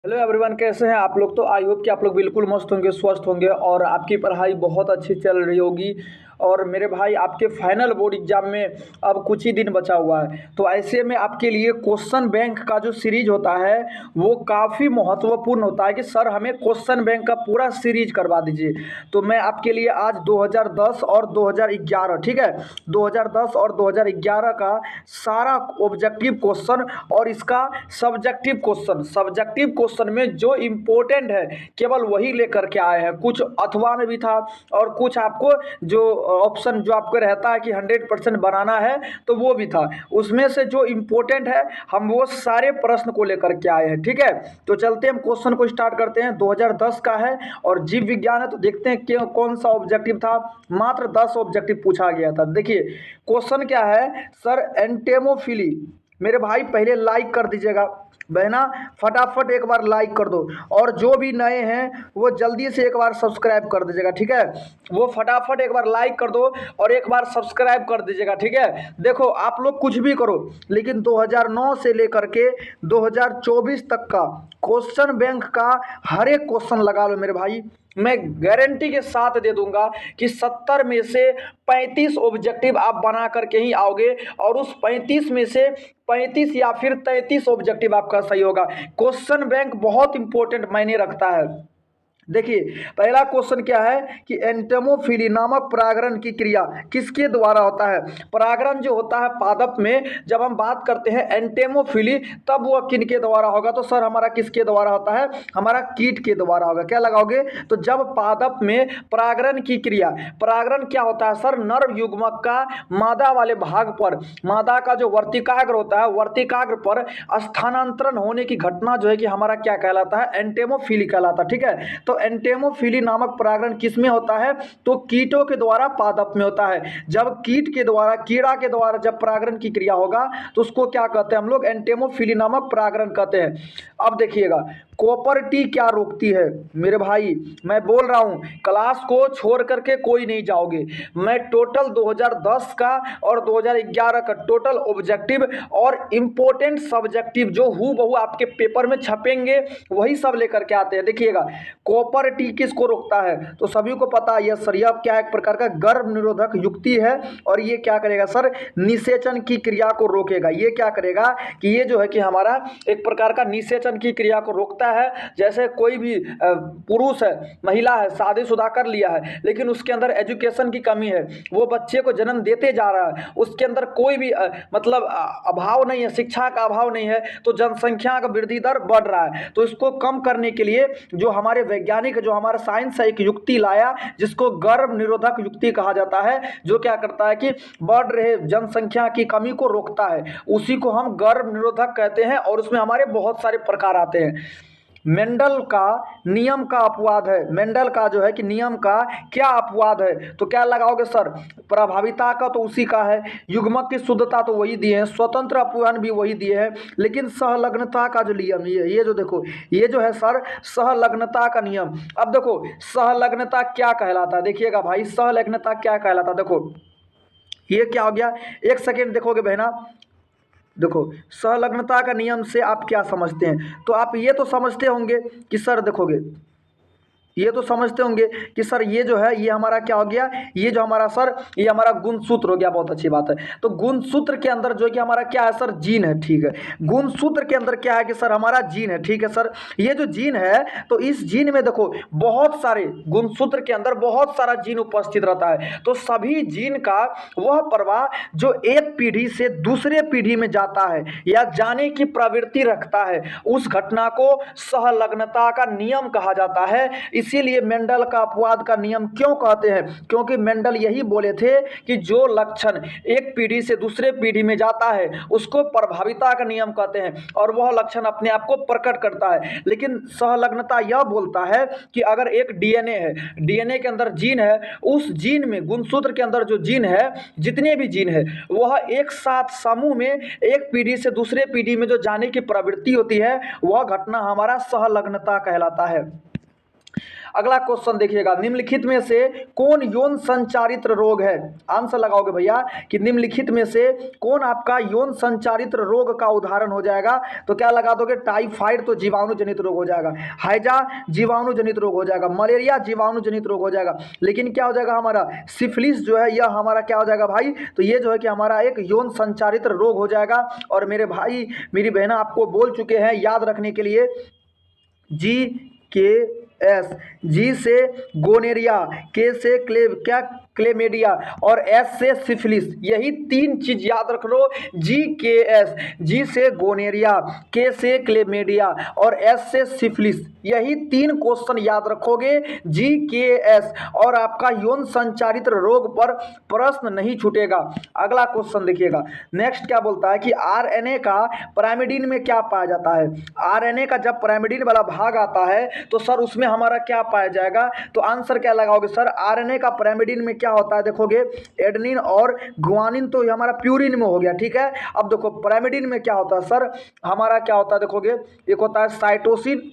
Hello everyone, कैसे हैं आप लोग। तो आई होप कि आप लोग बिल्कुल मस्त होंगे, स्वस्थ होंगे और आपकी पढ़ाई बहुत अच्छी चल रही होगी। और मेरे भाई, आपके फाइनल बोर्ड एग्जाम में अब कुछ ही दिन बचा हुआ है, तो ऐसे में आपके लिए क्वेश्चन बैंक का जो सीरीज होता है वो काफ़ी महत्वपूर्ण होता है कि सर हमें क्वेश्चन बैंक का पूरा सीरीज करवा दीजिए। तो मैं आपके लिए आज 2010 और 2011, ठीक है, 2010 और 2011 का सारा ऑब्जेक्टिव क्वेश्चन और इसका सब्जेक्टिव क्वेश्चन में जो इम्पोर्टेंट है केवल वही लेकर के आए हैं। कुछ अथवा में भी था और कुछ आपको जो ऑप्शन जो आपको रहता है कि 100% बनाना है तो वो भी था। उसमें से जो इम्पोर्टेंट है हम वो सारे प्रश्न को लेकर के आए हैं, ठीक है। तो चलते हम क्वेश्चन को स्टार्ट करते हैं। 2010 का है और जीव विज्ञान है, तो देखते हैं क्यों कौन सा ऑब्जेक्टिव था। मात्र 10 ऑब्जेक्टिव पूछा गया था। देखिए क्वेश्चन क्या है सर, एंटेमोफिली। मेरे भाई पहले लाइक कर दीजिएगा, बहना फटाफट एक बार लाइक कर दो। और जो भी नए हैं वो जल्दी से एक बार सब्सक्राइब कर दीजिएगा, ठीक है। वो फटाफट एक बार लाइक कर दो और एक बार सब्सक्राइब कर दीजिएगा, ठीक है। देखो आप लोग कुछ भी करो लेकिन 2009 से लेकर के 2024 तक का क्वेश्चन बैंक का हर एक क्वेश्चन लगा लो मेरे भाई। मैं गारंटी के साथ दे दूंगा कि 70 में से 35 ऑब्जेक्टिव आप बना करके ही आओगे और उस 35 में से 35 या फिर 33 ऑब्जेक्टिव आपका सही होगा। क्वेश्चन बैंक बहुत इंपॉर्टेंट मायने रखता है। देखिए पहला क्वेश्चन क्या है कि एंटेमोफिली नामक परागण की क्रिया किसके द्वारा होता है। परागण जो होता है पादप में, जब हम बात करते हैं एंटेमोफिली तब वह किनके द्वारा होगा। तो सर हमारा किसके द्वारा होता है, हमारा कीट के द्वारा होगा। क्या लगाओगे, तो जब पादप में परागण की क्रिया, परागण क्या होता है सर, नर युग्मक का मादा वाले भाग पर, मादा का जो वर्तिकाग्र होता है वर्तिकाग्र पर स्थानांतरण होने की घटना जो है कि हमारा क्या कहलाता है, एंटेमोफिली कहलाता है, ठीक है। तो एंटेमोफिली नामक परागण किस में होता है, तो कीटों के द्वारा पादप में होता है। जब कीट के द्वारा, कीड़ा के द्वारा जब परागण की क्रिया होगा तो उसको क्या कहते हैं हम लोग, एंटेमोफिली नामक परागण कहते हैं। अब देखिएगा कॉपर टी क्या रोकती है। मेरे भाई मैं बोल रहा हूं क्लास को छोड़ करके कोई नहीं जाओगे। मैं टोटल 2010 का और 2011 का टोटल ऑब्जेक्टिव और इंपॉर्टेंट सब्जेक्टिव जो हूबहू आपके पेपर में छपेंगे वही सब लेकर के आते हैं। देखिएगा कॉपर टी किसको रोकता है, तो सभी को पता है यह सर, यह क्या एक प्रकार का गर्भ निरोधक युक्ति है और ये क्या करेगा सर, निषेचन की क्रिया को रोकेगा। ये क्या करेगा कि ये जो है कि हमारा एक प्रकार का निषेचन की क्रिया को रोकता है। जैसे कोई भी पुरुष है, महिला है, शादीशुदा कर लिया है लेकिन उसके अंदर एजुकेशन की कमी है, वो बच्चे को जन्म देते जा रहा है, उसके अंदर कोई भी मतलब अभाव नहीं है, शिक्षा का अभाव नहीं है, तो जनसंख्या का वृद्धि दर बढ़ रहा है। तो इसको कम करने के लिए जो हमारे वैज्ञानिक, जो हमारा साइंस है, एक युक्ति लाया जिसको गर्भ निरोधक युक्ति कहा जाता है, जो क्या करता है कि बढ़ रहे जनसंख्या की कमी को रोकता है। उसी को हम गर्भ निरोधक कहते हैं और उसमें हमारे बहुत सारे प्रकार आते हैं। मेंडल का नियम का अपवाद है, मेंडल का जो है कि नियम का क्या अपवाद है, तो क्या लगाओगे सर, प्रभाविता का तो उसी का है, युग्मक की शुद्धता तो वही दिए हैं, स्वतंत्र अपवाहन भी वही दिए हैं, लेकिन सहलग्नता का जो नियम, ये जो देखो, ये जो है सर सहलग्नता का नियम। अब देखो सहलग्नता क्या कहलाता है, देखिएगा भाई सहलग्नता क्या कहलाता है। देखो ये क्या हो गया, एक सेकेंड देखोगे बहना। देखो सहलग्नता का नियम से आप क्या समझते हैं, तो आप ये तो समझते होंगे कि सर देखोगे, ये तो समझते होंगे कि सर ये जो है ये हमारा क्या हो गया, ये जो हमारा सर ये हमारा गुणसूत्र हो गया। बहुत अच्छी बात है। तो गुणसूत्र के अंदर जो है कि हमारा क्या है सर, जीन है, ठीक है। गुणसूत्र के अंदर क्या है कि सर हमारा जीन है, ठीक है सर। ये जो जीन है तो इस जीन में देखो बहुत सारे, गुणसूत्र के अंदर बहुत सारा जीन उपस्थित रहता है। तो सभी जीन का वह प्रवाह जो एक पीढ़ी से दूसरे पीढ़ी में जाता है या जाने की प्रवृत्ति रखता है, उस घटना को सहलग्नता का नियम कहा जाता है। इसीलिए मेंडल का अपवाद का नियम क्यों कहते हैं, क्योंकि मेंडल यही बोले थे कि जो लक्षण एक पीढ़ी से दूसरे पीढ़ी में जाता है उसको प्रभाविता का नियम कहते हैं और वह लक्षण अपने आप को प्रकट करता है। लेकिन सहलग्नता यह बोलता है कि अगर एक डीएनए है, डीएनए के अंदर जीन है, उस जीन में, गुणसूत्र के अंदर जो जीन है, जितने भी जीन है वह एक साथ समूह में एक पीढ़ी से दूसरे पीढ़ी में जो जाने की प्रवृत्ति होती है वह घटना हमारा सहलग्नता कहलाता है। अगला क्वेश्चन देखिएगा, निम्नलिखित में से कौन यौन संचारित रोग है? आंसर लगाओगे भैया कि निम्नलिखित में से कौन आपका यौन संचारित रोग का उदाहरण हो जाएगा? तो क्या लगा दोगे? टाइफाइड तो जीवाणु जनित रोग हो जाएगा, हैजा जीवाणु जनित रोग हो जाएगा, मलेरिया जीवाणु जनित रोग हो जाएगा, लेकिन क्या हो जाएगा हमारा सिफिलिस जो है यह हमारा क्या हो जाएगा भाई? तो ये जो है कि हमारा एक यौन संचारित रोग हो जाएगा। और मेरे भाई मेरी बहना आपको बोल चुके हैं याद रखने के लिए, GKS, जी से गोनेरिया, के से क्लेमेडिया और एस से सिफिलिस, यही 3 चीज याद रख लो। GKS, जी से गोनेरिया, के से क्लेमेडिया और एस से सिफिलिस, यही 3 क्वेश्चन याद रखोगे GKS और आपका यौन संचारित रोग पर प्रश्न नहीं छूटेगा। अगला क्वेश्चन देखिएगा, नेक्स्ट क्या बोलता है कि RNA का पिरामिडिन में क्या पाया जाता है? RNA का जब पिरामिडिन वाला भाग आता है तो सर उसमें हमारा क्या पाया जाएगा? तो आंसर क्या लगाओगे सर? RNA का पिरामिडिन में क्या होता है? देखोगे एडेनिन और गुआनिन तो हमारा प्यूरिन में हो गया, ठीक है। अब देखो पिरामिडिन में क्या होता है सर? हमारा क्या होता है? देखोगे एक होता है साइटोसिन,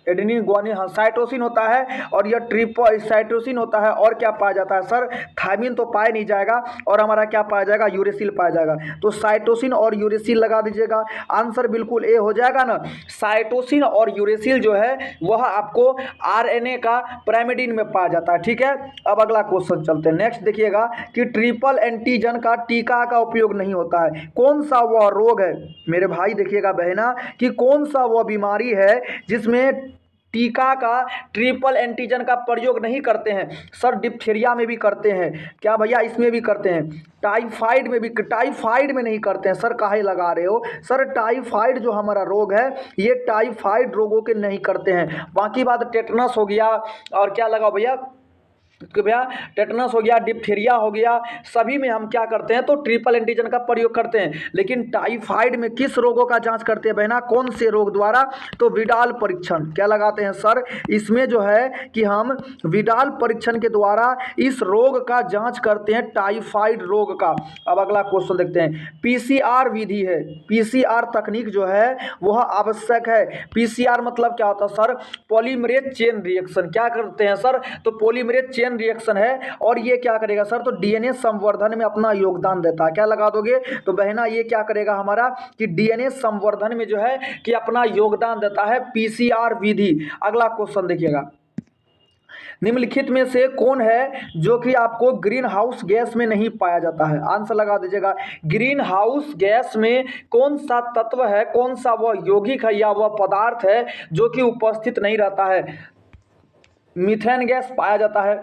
एडेनिन गुआनिन, हाँ साइटोसिन होता है, और यह ट्रिपल साइटोसिन होता है, और क्या पाया जाता है सर? थायमिन तो पाया नहीं जाएगा, और हमारा क्या पाया जाएगा? यूरेसिल पाया जाएगा। तो साइटोसिन और यूरेसिल लगा दीजिएगा, आंसर बिल्कुल ए हो जाएगा ना। साइटोसिन और यूरेसिल जो है वह आपको RNA का पिरामिडिन में पाया जाता है, ठीक है। अब अगला क्वेश्चन चलते हैं, नेक्स्ट देखिएगा कि ट्रिपल एंटीजन का टीका का उपयोग नहीं होता है, कौन सा वह रोग है? मेरे भाई देखिएगा बहना कि कौन सा वह बीमारी है जिसमें टीका का ट्रिपल एंटीजन का प्रयोग नहीं करते हैं? सर डिप्थीरिया में भी करते हैं, क्या भैया इसमें भी करते हैं, टाइफाइड में भी, टाइफाइड में नहीं करते हैं। सर काहे लगा रहे हो? सर टाइफाइड जो हमारा रोग है ये टाइफाइड रोगों के नहीं करते हैं। बाकी बात टेटनस हो गया, और क्या लगाओ भैया कि भैया टेटनस हो गया, डिप्थीरिया हो गया, सभी में हम क्या करते हैं? तो ट्रिपल एंटीजन का प्रयोग करते हैं। लेकिन टाइफाइड में किस रोगों का जांच करते हैं बहना? कौन से रोग द्वारा? तो विडाल परीक्षण। क्या लगाते हैं सर? इसमें जो है कि हम विडाल परीक्षण के द्वारा इस रोग का जांच करते हैं, टाइफाइड रोग का। अब अगला क्वेश्चन देखते हैं, PCR विधि है, PCR तकनीक जो है वह आवश्यक है। PCR मतलब क्या होता है सर? Polymerase chain reaction. क्या करते हैं सर? तो पॉलीमरेज चेन रिएक्शन है, और ये क्या करेगा सर? तो DNA संवर्धन में अपना योगदान देता है। क्या लगा दोगे? तो बहना ये क्या करेगा हमारा कि DNA संवर्धन में जो है कि अपना योगदान देता है PCR विधि। अगला क्वेश्चन देखिएगा, निम्नलिखित में से कौन है जो कि आपको ग्रीन हाउस गैस में नहीं पाया जाता है? आंसर लगा दीजिएगा, ग्रीन हाउस गैस में कौन सा तत्व है, कौन सा वह यौगिक है या वह पदार्थ है जो कि उपस्थित नहीं रहता है? मीथेन गैस पाया जाता है,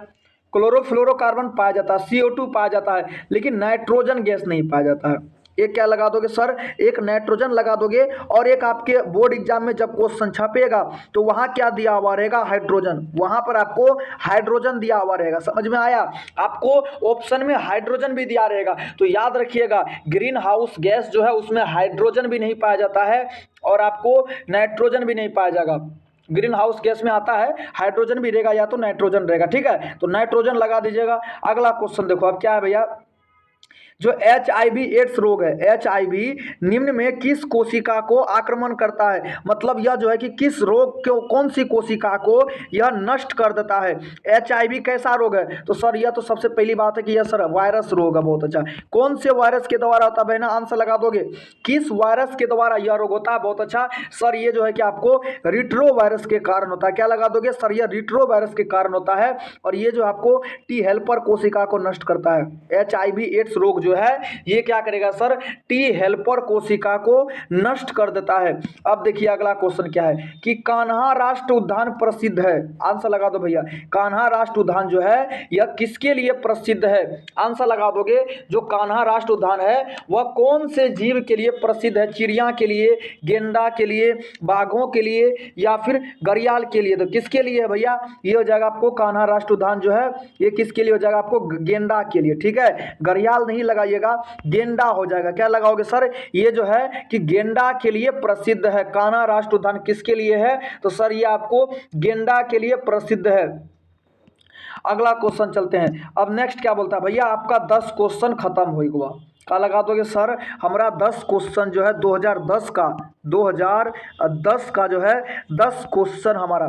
क्लोरोफ्लोरोकार्बन पाया जाता है, CO2 पाया जाता है, लेकिन नाइट्रोजन गैस नहीं पाया जाता है। एक क्या लगा दोगे सर? एक नाइट्रोजन लगा दोगे, और एक आपके बोर्ड एग्जाम में जब क्वेश्चन छपेगा तो वहां क्या दिया हुआ रहेगा? हाइड्रोजन। वहां पर आपको हाइड्रोजन दिया हुआ रहेगा, समझ में आया? आपको ऑप्शन में हाइड्रोजन भी दिया रहेगा, तो याद रखिएगा ग्रीन हाउस गैस जो है उसमें हाइड्रोजन भी नहीं पाया जाता है, और आपको नाइट्रोजन भी नहीं पाया जाएगा। ग्रीन हाउस गैस में आता है हाइड्रोजन भी रहेगा या तो नाइट्रोजन रहेगा, ठीक है। तो नाइट्रोजन लगा दीजिएगा। अगला क्वेश्चन देखो, अब क्या है भैया? जो HIV एड्स रोग है, HIV निम्न में किस कोशिका को आक्रमण करता है? मतलब यह जो है कि किस रोग को, कौन सी कोशिका को यह नष्ट कर देता है? HIV कैसा रोग है? तो सर यह तो सबसे पहली बात है कि यह सर वायरस रोग है। बहुत अच्छा, कौन से वायरस के द्वारा होता है बहना? आंसर लगा दोगे, किस वायरस के द्वारा यह रोग होता है? बहुत अच्छा सर, ये जो है कि आपको रिट्रो वायरस के कारण होता है। क्या लगा दोगे सर? यह रिट्रो वायरस के कारण होता है, और ये जो आपको T हेल्पर कोशिका को नष्ट करता है। HIV एड्स रोग जो है ये क्या करेगा सर? T हेल्पर कोशिका को नष्ट कर देता है। अब देखिए अगला क्वेश्चन क्या है कि कान्हा राष्ट्र उद्यान प्रसिद्ध है? आंसर लगा दो भैया, कान्हा राष्ट्र उद्यान जो है यह किसके लिए प्रसिद्ध है? आंसर लगा दोगे, जो कान्हा राष्ट्र उद्यान है वह कौन से जीव के लिए प्रसिद्ध है? चिड़िया के लिए, गेंडा के लिए, बाघों के लिए, या फिर घड़ियाल के लिए? तो किसके लिए है भैया? ये हो जाएगा आपको कान्हा राष्ट्र उद्यान जो है ये किसके लिए हो जाएगा? आपको गेंडा के लिए, ठीक है। घड़ियाल नहीं लगाइएगा, गेंडा हो जाएगा। क्या लगाओगे सर? ये जो है कि गेंडा के लिए प्रसिद्ध है। कान्हा राष्ट्र उद्यान किसके लिए है? तो सर ये आपको गेंडा के लिए प्रसिद्ध है। अगला क्वेश्चन चलते हैं। अब नेक्स्ट क्या बोलता है भैया? आपका 10 क्वेश्चन खत्म हो गया। क्या लगा दोगे सर? हमारा 10 क्वेश्चन जो है 2010 का जो है 10 क्वेश्चन हमारा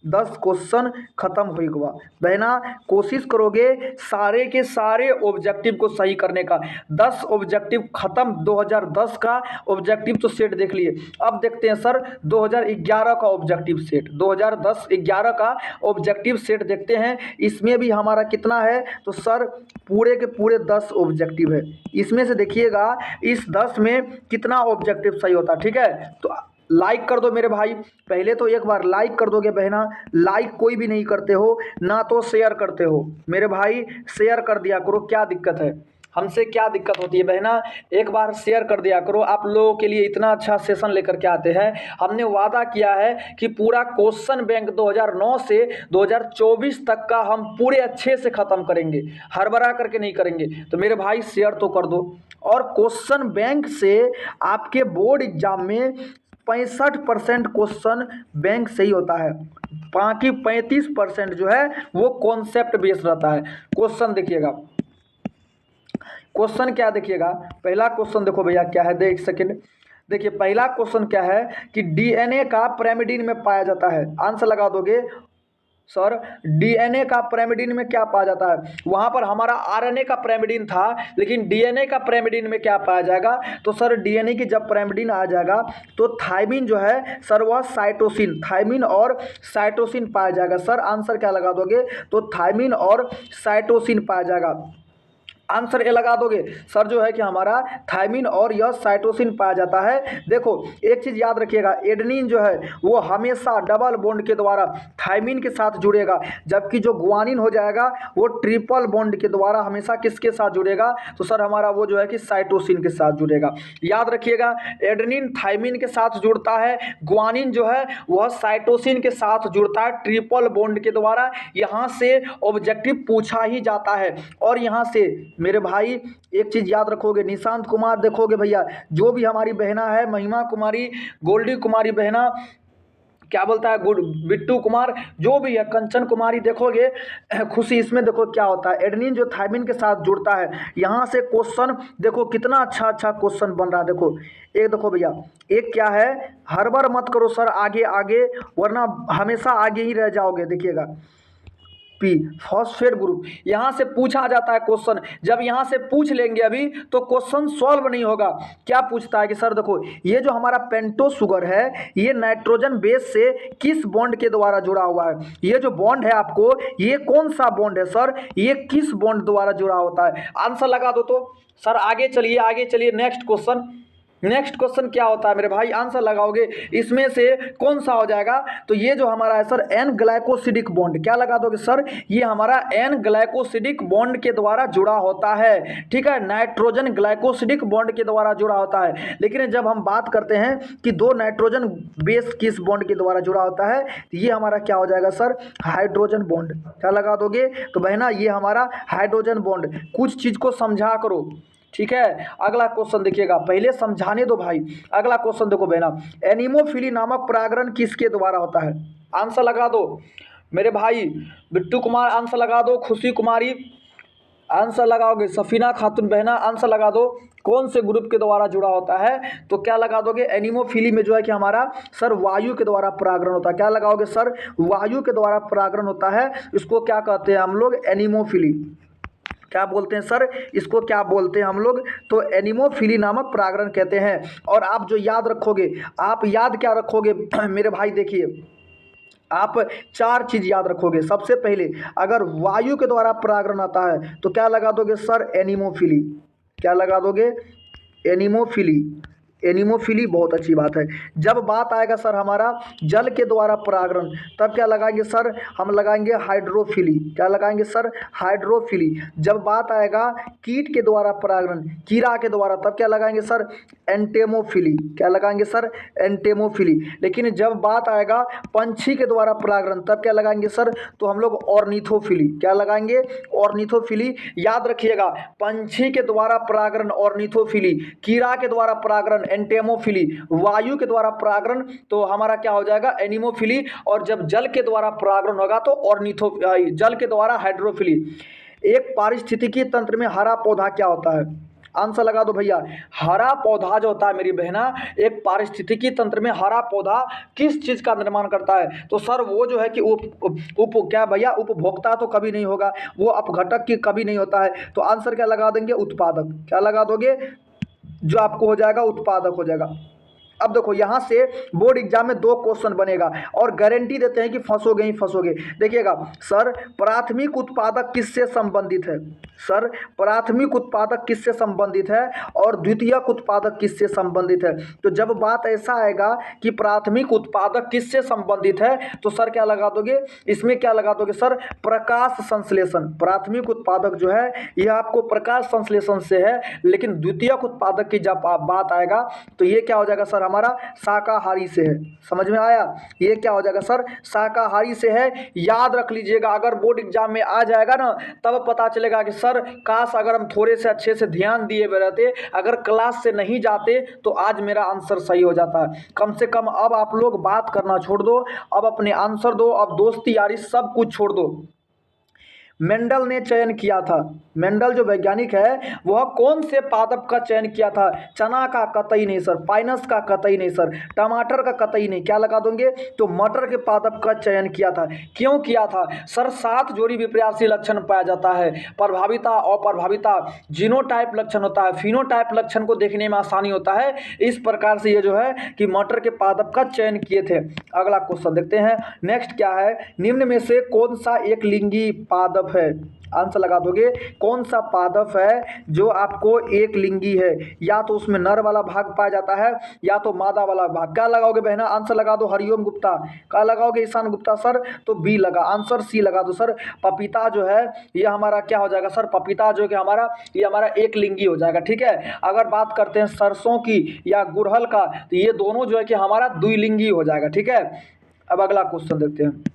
10 क्वेश्चन खत्म हो गया बहना। कोशिश करोगे सारे के सारे ऑब्जेक्टिव को सही करने का। 10 ऑब्जेक्टिव खत्म, 2010 का ऑब्जेक्टिव तो सेट देख लिए। अब देखते हैं सर 2011 का ऑब्जेक्टिव सेट, 2010-11 का ऑब्जेक्टिव सेट देखते हैं। इसमें भी हमारा कितना है, तो सर पूरे के पूरे 10 ऑब्जेक्टिव है। इसमें से देखिएगा इस 10 में कितना ऑब्जेक्टिव सही होता है। ठीक है, तो लाइक कर दो मेरे भाई, पहले तो एक बार लाइक कर दोगे बहना। लाइक कोई भी नहीं करते हो ना, तो शेयर करते हो मेरे भाई, शेयर कर दिया करो। क्या दिक्कत है, हमसे क्या दिक्कत होती है बहना, एक बार शेयर कर दिया करो। आप लोगों के लिए इतना अच्छा सेशन लेकर के आते हैं। हमने वादा किया है कि पूरा क्वेश्चन बैंक 2009 से 2024 तक का हम पूरे अच्छे से ख़त्म करेंगे, हड़बड़ा करके नहीं करेंगे। तो मेरे भाई शेयर तो कर दो। और क्वेश्चन बैंक से आपके बोर्ड एग्जाम में 65% क्वेश्चन बैंक से ही होता है, बाकी 35% जो है वो कॉन्सेप्ट बेस्ड रहता है। क्वेश्चन देखिएगा, क्वेश्चन क्या देखिएगा, पहला क्वेश्चन देखो भैया क्या है, देख सेकेंड। देखिए पहला क्वेश्चन क्या है कि डीएनए का पिरामिडिन में पाया जाता है। आंसर लगा दोगे सर, डीएनए का पिरामिडिन में क्या पाया जाता है। वहां पर हमारा आरएनए का पिरामिडिन था, लेकिन डीएनए का पिरामिडिन में क्या पाया जाएगा, तो सर डीएनए की जब पिरामिडिन आ जाएगा तो थायमिन जो है सर वह साइटोसिन, थायमिन और साइटोसिन पाया जाएगा। सर आंसर क्या लगा दोगे, तो थायमिन और साइटोसिन पाया जाएगा। आंसर ए लगा दोगे सर, जो है कि हमारा थायमिन और यह साइटोसिन पाया जाता है। देखो एक चीज़ याद रखिएगा, एडेनिन जो है वो हमेशा डबल बॉन्ड के द्वारा थायमिन के साथ जुड़ेगा, जबकि जो गुआनिन हो जाएगा वो ट्रिपल बॉन्ड के द्वारा हमेशा किसके साथ जुड़ेगा, तो सर हमारा वो जो है कि साइटोसिन के साथ जुड़ेगा। याद रखिएगा, एडेनिन थायमिन के साथ जुड़ता है, गुआनिन जो है वह साइटोसिन के साथ जुड़ता है ट्रिपल बॉन्ड के द्वारा। यहाँ से ऑब्जेक्टिव पूछा ही जाता है। और यहाँ से मेरे भाई एक चीज याद रखोगे, निशांत कुमार देखोगे भैया, जो भी हमारी बहना है, महिमा कुमारी, गोल्डी कुमारी बहना, क्या बोलता है गुड, बिट्टू कुमार, जो भी है, कंचन कुमारी देखोगे, खुशी, इसमें देखो क्या होता है, एडेनिन जो थायमिन के साथ जुड़ता है। यहाँ से क्वेश्चन देखो कितना अच्छा अच्छा क्वेश्चन बन रहा है। देखो एक देखो भैया, एक क्या है, हड़बड़ मत करो सर, आगे आगे, वरना हमेशा आगे ही रह जाओगे। देखिएगा पी फॉस्फेट ग्रुप, यहाँ से पूछा जाता है क्वेश्चन। जब यहाँ से पूछ लेंगे अभी तो क्वेश्चन सॉल्व नहीं होगा। क्या पूछता है कि सर देखो ये जो हमारा पेंटो शुगर है ये नाइट्रोजन बेस से किस बॉन्ड के द्वारा जुड़ा हुआ है। ये जो बॉन्ड है आपको, ये कौन सा बॉन्ड है सर, ये किस बॉन्ड द्वारा जुड़ा होता है। आंसर लगा दो। तो सर आगे चलिए, आगे चलिए, नेक्स्ट क्वेश्चन। नेक्स्ट क्वेश्चन क्या होता है मेरे भाई, आंसर लगाओगे इसमें से कौन सा हो जाएगा, तो ये जो हमारा है सर एन ग्लाइकोसिडिक बॉन्ड, क्या लगा दोगे सर, ये हमारा एन ग्लाइकोसिडिक बॉन्ड के द्वारा जुड़ा होता है। ठीक है, नाइट्रोजन ग्लाइकोसिडिक बॉन्ड के द्वारा जुड़ा होता है। लेकिन जब हम बात करते हैं कि दो नाइट्रोजन बेस किस बॉन्ड के द्वारा जुड़ा होता है, तो ये हमारा क्या हो जाएगा सर, हाइड्रोजन बॉन्ड। क्या लगा दोगे, तो बहना ये हमारा हाइड्रोजन बॉन्ड। कुछ चीज को समझा करो, ठीक है। अगला क्वेश्चन देखिएगा, पहले समझाने दो भाई। अगला क्वेश्चन देखो बहना, एनिमोफिली नामक परागण किसके द्वारा होता है। आंसर लगा दो मेरे भाई, बिट्टू कुमार आंसर लगा दो, खुशी कुमारी आंसर लगाओगे, सफीना खातून बहना आंसर लगा दो, कौन से ग्रुप के द्वारा जुड़ा होता है, तो क्या लगा दोगे, एनिमोफिली में जो है कि हमारा सर वायु के द्वारा परागण होता है। क्या लगाओगे सर, वायु के द्वारा परागण होता है। इसको क्या कहते हैं हम लोग, एनिमोफिली। क्या बोलते हैं सर, इसको क्या बोलते हैं हम लोग, तो एनिमोफिली नामक परागण कहते हैं। और आप जो याद रखोगे, आप याद क्या रखोगे मेरे भाई, देखिए आप 4 चीज याद रखोगे। सबसे पहले अगर वायु के द्वारा परागण आता है तो क्या लगा दोगे सर, एनिमोफिली। क्या लगा दोगे, एनिमोफिली। एनिमोफिली बहुत अच्छी बात है। जब बात आएगा सर हमारा जल के द्वारा परागण, तब क्या लगाएंगे सर, हम लगाएंगे हाइड्रोफिली। क्या लगाएंगे सर, हाइड्रोफिली। जब बात आएगा कीट के द्वारा परागण, कीड़ा के द्वारा, तब क्या लगाएंगे सर, एंटेमोफिली। क्या लगाएंगे सर, एंटेमोफिली। लेकिन जब बात आएगा पंछी के द्वारा परागण, तब क्या लगाएंगे सर, तो हम लोग ऑर्निथोफिली। क्या लगाएंगे, ऑर्निथोफिली। याद रखिएगा, पंछी के द्वारा परागण ऑर्निथोफिली, कीड़ा के द्वारा परागण एंटेमोफिली, वायु के द्वारा परागण तो हमारा क्या हो जाएगा, एनिमोफिली। और जब जल के द्वारा परागण होगा तो जल के द्वारा हाइड्रोफिली। एक पारिस्थितिकी तंत्र में हरा पौधा क्या होता है, आंसर लगा दो भैया। हरा पौधा जो होता है मेरी बहना, एक पारिस्थितिकी तंत्र में हरा पौधा किस चीज का निर्माण करता है? तो सर वो जो है कि क्या भैया, उपभोक्ता तो कभी नहीं होगा, वो अपघटक की कभी नहीं होता है। तो आंसर क्या लगा देंगे? उत्पादक। क्या लगा दोगे? जो आपको हो जाएगा उत्पादक हो जाएगा। अब देखो यहाँ से बोर्ड एग्जाम में 2 क्वेश्चन बनेगा और गारंटी देते हैं कि फंसोगे ही फंसोगे। देखिएगा सर, प्राथमिक उत्पादक किससे संबंधित है? सर प्राथमिक उत्पादक किससे संबंधित है और द्वितीयक उत्पादक किससे संबंधित है? तो जब बात ऐसा आएगा कि प्राथमिक उत्पादक किससे संबंधित है, तो सर क्या लगा दोगे? इसमें क्या लगा दोगे सर? प्रकाश संश्लेषण। प्राथमिक उत्पादक जो है यह आपको प्रकाश संश्लेषण से है, लेकिन द्वितीयक उत्पादक की जब बात आएगा तो ये क्या हो जाएगा सर? हमारा शाकाहारी से है। समझ में आया? ये क्या हो जाएगा सर? शाकाहारी से है। याद रख लीजिएगा, अगर बोर्ड एग्जाम में आ जाएगा ना तब पता चलेगा कि सर काश अगर हम थोड़े से अच्छे से ध्यान दिए हुए रहते, अगर क्लास से नहीं जाते तो आज मेरा आंसर सही हो जाता है। कम से कम अब आप लोग बात करना छोड़ दो, अब अपने आंसर दो, अब दोस्ती यारी सब कुछ छोड़ दो। मेंडल ने चयन किया था, मेंडल जो वैज्ञानिक है वह कौन से पादप का चयन किया था? चना का कतई नहीं सर, पाइनस का कतई नहीं सर, टमाटर का कतई नहीं। क्या लगा दोगे? तो मटर के पादप का चयन किया था। क्यों किया था सर? 7 जोड़ी विपर्यासी लक्षण पाया जाता है, प्रभाविता, अप्रभाविता, जीनोटाइप लक्षण होता है, फिनोटाइप लक्षण को देखने में आसानी होता है। इस प्रकार से ये जो है कि मटर के पादप का चयन किए थे। अगला क्वेश्चन देखते हैं। नेक्स्ट क्या है? निम्न में से कौन सा एक लिंगी पादप है? आंसर लगा दोगे। कौन सा पादप है जो आपको एक लिंगी है? या तो उसमें नर वाला भाग पाया जाता है या तो मादा वाला भाग। क्या लगाओगे बहना? आंसर लगा दो हरिओम गुप्ता। क्या लगाओगे ईशान गुप्ता सर? तो बी लगा, आंसर सी लगा दो सर। पपीता जो है ये हमारा क्या हो जाएगा सर? पपीता जो कि हमारा ये हमारा एक लिंगी हो जाएगा। ठीक है। अगर बात करते हैं सरसों की या गुड़हल का, तो ये दोनों जो है कि हमारा द्विलिंगी हो जाएगा। ठीक है। अब अगला क्वेश्चन देखते हैं।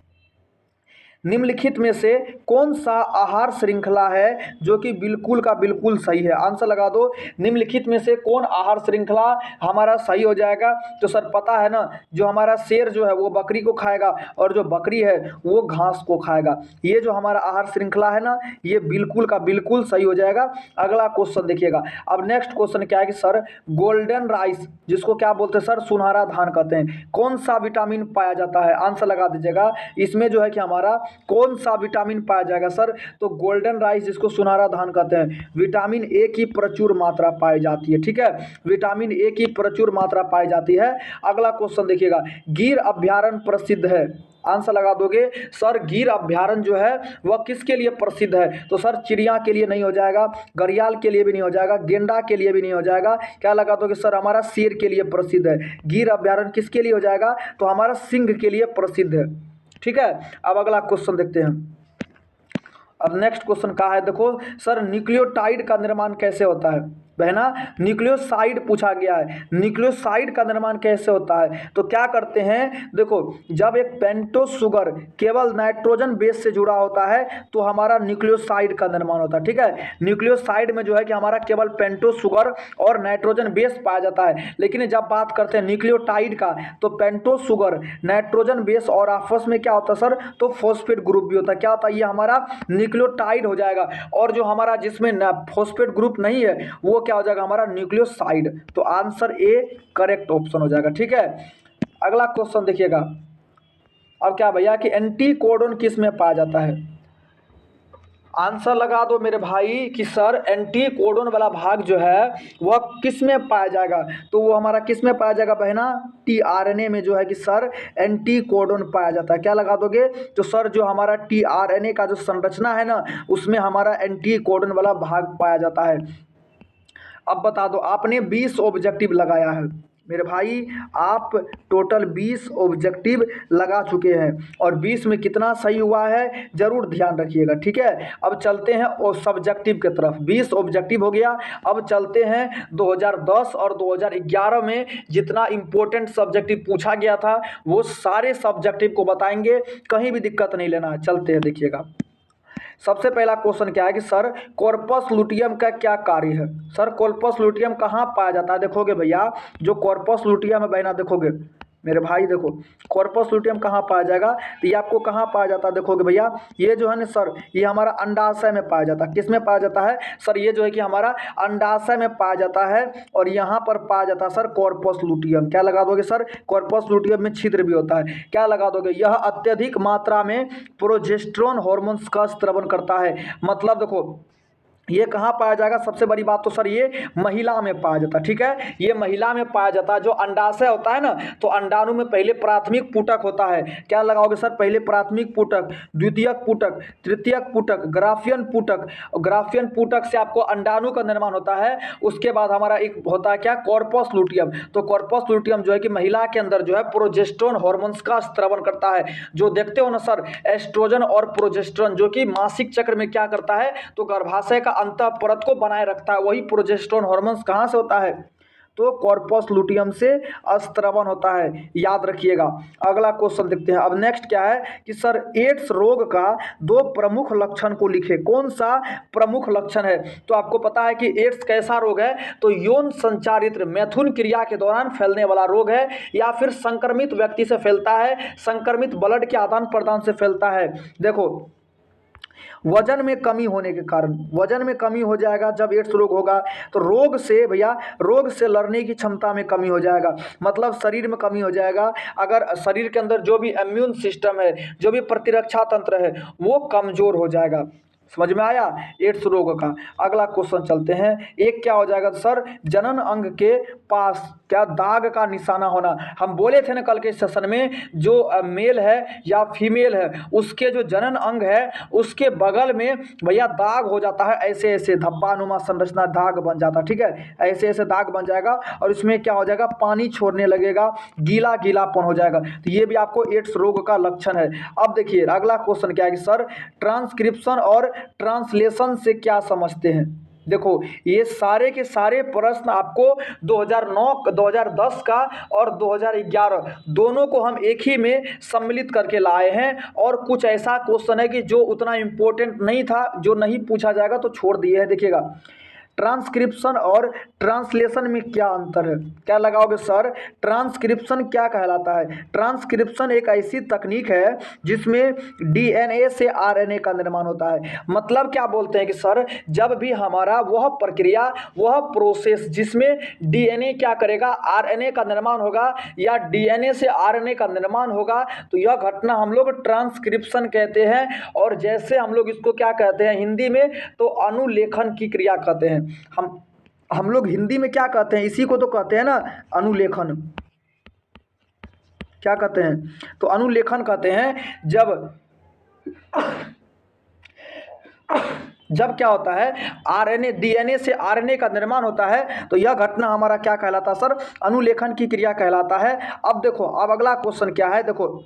निम्नलिखित में से कौन सा आहार श्रृंखला है जो कि बिल्कुल का बिल्कुल सही है? आंसर लगा दो। निम्नलिखित में से कौन आहार श्रृंखला हमारा सही हो जाएगा? तो सर पता है ना, जो हमारा शेर जो है वो बकरी को खाएगा और जो बकरी है वो घास को खाएगा। ये जो हमारा आहार श्रृंखला है ना, ये बिल्कुल का बिल्कुल सही हो जाएगा। अगला क्वेश्चन देखिएगा। अब नेक्स्ट क्वेश्चन क्या है कि सर गोल्डन राइस, जिसको क्या बोलते हैं सर? सुनहरा धान कहते हैं, कौन सा विटामिन पाया जाता है? आंसर लगा दीजिएगा। इसमें जो है कि हमारा कौन सा विटामिन पाया जाएगा सर? तो गोल्डन राइस, जिसको सुनहरा धान कहते हैं, विटामिन ए की प्रचुर मात्रा पाई जाती है। ठीक है। विटामिन ए की प्रचुर मात्रा पाई जाती है। अगला क्वेश्चन देखिएगा। गिर अभ्यारण्य प्रसिद्ध है? आंसर लगा दोगे। सर गिर अभ्यारण्य जो है वह किसके लिए प्रसिद्ध है? तो सर चिड़िया के लिए नहीं हो जाएगा, घड़ियाल के लिए भी नहीं हो जाएगा, गेंडा के लिए भी नहीं हो जाएगा। क्या लगा दोगे सर? हमारा शेर के लिए प्रसिद्ध है। गिर अभ्यारण्य किसके लिए हो जाएगा? तो हमारा सिंह के लिए प्रसिद्ध है। ठीक है। अब अगला क्वेश्चन देखते हैं। अब नेक्स्ट क्वेश्चन कहा है, देखो सर न्यूक्लियोटाइड का निर्माण कैसे होता है? बहना न्यूक्लियोसाइड पूछा गया है। न्यूक्लियोसाइड का निर्माण कैसे होता है? तो क्या करते हैं, देखो जब एक पेंटोस शुगर केवल नाइट्रोजन बेस से जुड़ा होता है तो हमारा न्यूक्लियोसाइड का निर्माण होता है। ठीक है। न्यूक्लियोसाइड में जो है कि हमारा केवल पेंटोस शुगर और नाइट्रोजन बेस पाया जाता है, लेकिन जब बात करते हैं न्यूक्लियोटाइड का तो पेंटोस शुगर, नाइट्रोजन बेस और आपस में क्या होता है सर? तो फॉस्फेट ग्रुप भी होता है। क्या होता है? ये हमारा न्यूक्लियोटाइड हो जाएगा। और जो हमारा जिसमें फॉस्फेट ग्रुप नहीं है वो क्या हो जाएगा? हमारा न्यूक्लियोसाइड। तो आंसर ए करेक्ट ऑप्शन हो जाएगा। ठीक है। अगला क्वेश्चन देखिएगा। अब क्या भैया कि एंटीकोडोन किस में पाया जाता है? आंसर लगा दो मेरे भाई कि सर एंटीकोडोन वाला भाग जो है वह किस में पाया जाएगा? तो वो हमारा किस में पाया जाएगा बहना? टीआरएनए में जो है कि सर एंटीकोडोन पाया जाता है। क्या लगा दोगे? तो सर जो हमारा टीआरएनए का जो संरचना है ना, उसमें हमारा एंटीकोडोन वाला भाग पाया जाता है। अब बता दो, आपने 20 ऑब्जेक्टिव लगाया है मेरे भाई, आप टोटल 20 ऑब्जेक्टिव लगा चुके हैं और 20 में कितना सही हुआ है जरूर ध्यान रखिएगा। ठीक है। अब चलते हैं और सब्जेक्टिव की तरफ। 20 ऑब्जेक्टिव हो गया। अब चलते हैं 2010 और 2011 में जितना इंपॉर्टेंट सब्जेक्टिव पूछा गया था वो सारे सब्जेक्टिव को बताएंगे, कहीं भी दिक्कत नहीं लेना है। चलते हैं, देखिएगा। सबसे पहला क्वेश्चन क्या है कि सर कॉर्पस लुटियम का क्या कार्य है? सर कॉर्पस लुटियम कहाँ पाया जाता है? देखोगे भैया, जो कॉर्पस लुटियम है बहना, देखोगे मेरे भाई देखो, कॉर्पस लुटियम कहाँ पाया जाएगा, तो ये आपको कहाँ पाया जाता है, देखोगे भैया ये जो है ना सर, ये हमारा अंडाशय में पाया जाता है। किस में पाया जाता है सर, ये जो है कि हमारा अंडाशय में पाया जाता है, और यहाँ पर पाया जाता है सर कॉर्पस लुटियम। क्या लगा दोगे सर, कॉर्पस लुटियम में छिद्र भी होता है। क्या लगा दोगे, यह अत्यधिक मात्रा में प्रोजेस्टेरोन हार्मोन्स का स्त्रवन करता है। मतलब देखो ये कहाँ पाया जाएगा, सबसे बड़ी बात तो सर ये महिला में पाया जाता है। ठीक है, ये महिला में पाया जाता है। जो अंडाशय होता है ना, तो अंडाणु में पहले प्राथमिक पुटक होता है। क्या लगाओगे सर, पहले प्राथमिक पुटक, द्वितीयक पुटक, तृतीयक पुटक, ग्राफियन पुटक। ग्राफियन पुटक से आपको अंडाणु का निर्माण होता है। उसके बाद हमारा एक होता है क्या, कॉर्पस लुटियम। तो कॉर्पस लुटियम जो है कि महिला के अंदर जो है प्रोजेस्टेरोन हार्मोन्स का स्त्रवन करता है। जो देखते हो ना सर, एस्ट्रोजन और प्रोजेस्टेरोन जो कि मासिक चक्र में क्या करता है, तो गर्भाशय का अंतः परत को बनाए रखता है। वही प्रोजेस्टेरोन हार्मोन्स कहाँ से होता है, तो कॉर्पस लुटियम से स्त्रवन होता है, याद रखिएगा। अगला क्वेश्चन देखते हैं। अब नेक्स्ट क्या है कि सर एड्स रोग का 2 प्रमुख लक्षण को लिखे। कौन सा प्रमुख लक्षण है, तो आपको पता है कि एड्स कैसा रोग है, तो यौन संचारित मैथुन क्रिया के दौरान फैलने वाला रोग है, या फिर संक्रमित व्यक्ति से फैलता है, संक्रमित ब्लड के आदान प्रदान से फैलता है। देखो वजन में कमी होने के कारण, वजन में कमी हो जाएगा जब एड्स रोग होगा, तो रोग से भैया, रोग से लड़ने की क्षमता में कमी हो जाएगा, मतलब शरीर में कमी हो जाएगा। अगर शरीर के अंदर जो भी इम्यून सिस्टम है, जो भी प्रतिरक्षा तंत्र है, वो कमजोर हो जाएगा। समझ में आया एड्स रोग का। अगला क्वेश्चन चलते हैं। एक क्या हो जाएगा सर, जनन अंग के पास क्या दाग का निशाना होना। हम बोले थे ना कल के सेशन में, जो मेल है या फीमेल है, उसके जो जनन अंग है उसके बगल में भैया दाग हो जाता है, ऐसे ऐसे धब्बानुमा संरचना दाग बन जाता है। ठीक है, ऐसे ऐसे दाग बन जाएगा, और इसमें क्या हो जाएगा, पानी छोड़ने लगेगा, गीला गीलापन हो जाएगा। तो ये भी आपको एड्स रोग का लक्षण है। अब देखिए अगला क्वेश्चन क्या है कि सर ट्रांसक्रिप्शन और ट्रांसलेशन से क्या समझते हैं। देखो ये सारे के सारे प्रश्न आपको 2009 2010 का और 2011 दोनों को हम एक ही में सम्मिलित करके लाए हैं, और कुछ ऐसा क्वेश्चन है कि जो उतना इंपॉर्टेंट नहीं था, जो नहीं पूछा जाएगा तो छोड़ दिए है। देखिएगा ट्रांसक्रिप्शन और ट्रांसलेशन में क्या अंतर है, क्या लगाओगे सर, ट्रांसक्रिप्शन क्या कहलाता है। ट्रांसक्रिप्शन एक ऐसी तकनीक है जिसमें डीएनए से आरएनए का निर्माण होता है। मतलब क्या बोलते हैं कि सर जब भी हमारा वह प्रक्रिया, वह प्रोसेस जिसमें डीएनए क्या करेगा, आरएनए का निर्माण होगा, या डीएनए से आरएनए का निर्माण होगा, तो यह घटना हम लोग ट्रांसक्रिप्शन कहते हैं। और जैसे हम लोग इसको क्या कहते हैं हिंदी में, तो अनुलेखन की क्रिया कहते हैं। हम लोग हिंदी में क्या कहते हैं, इसी को तो कहते हैं ना अनुलेखन। क्या कहते हैं, तो अनुलेखन कहते हैं। जब क्या होता है, आरएनए डीएनए से आरएनए का निर्माण होता है, तो यह घटना हमारा क्या कहलाता है सर, अनुलेखन की क्रिया कहलाता है। अब देखो, अब अगला क्वेश्चन क्या है, देखो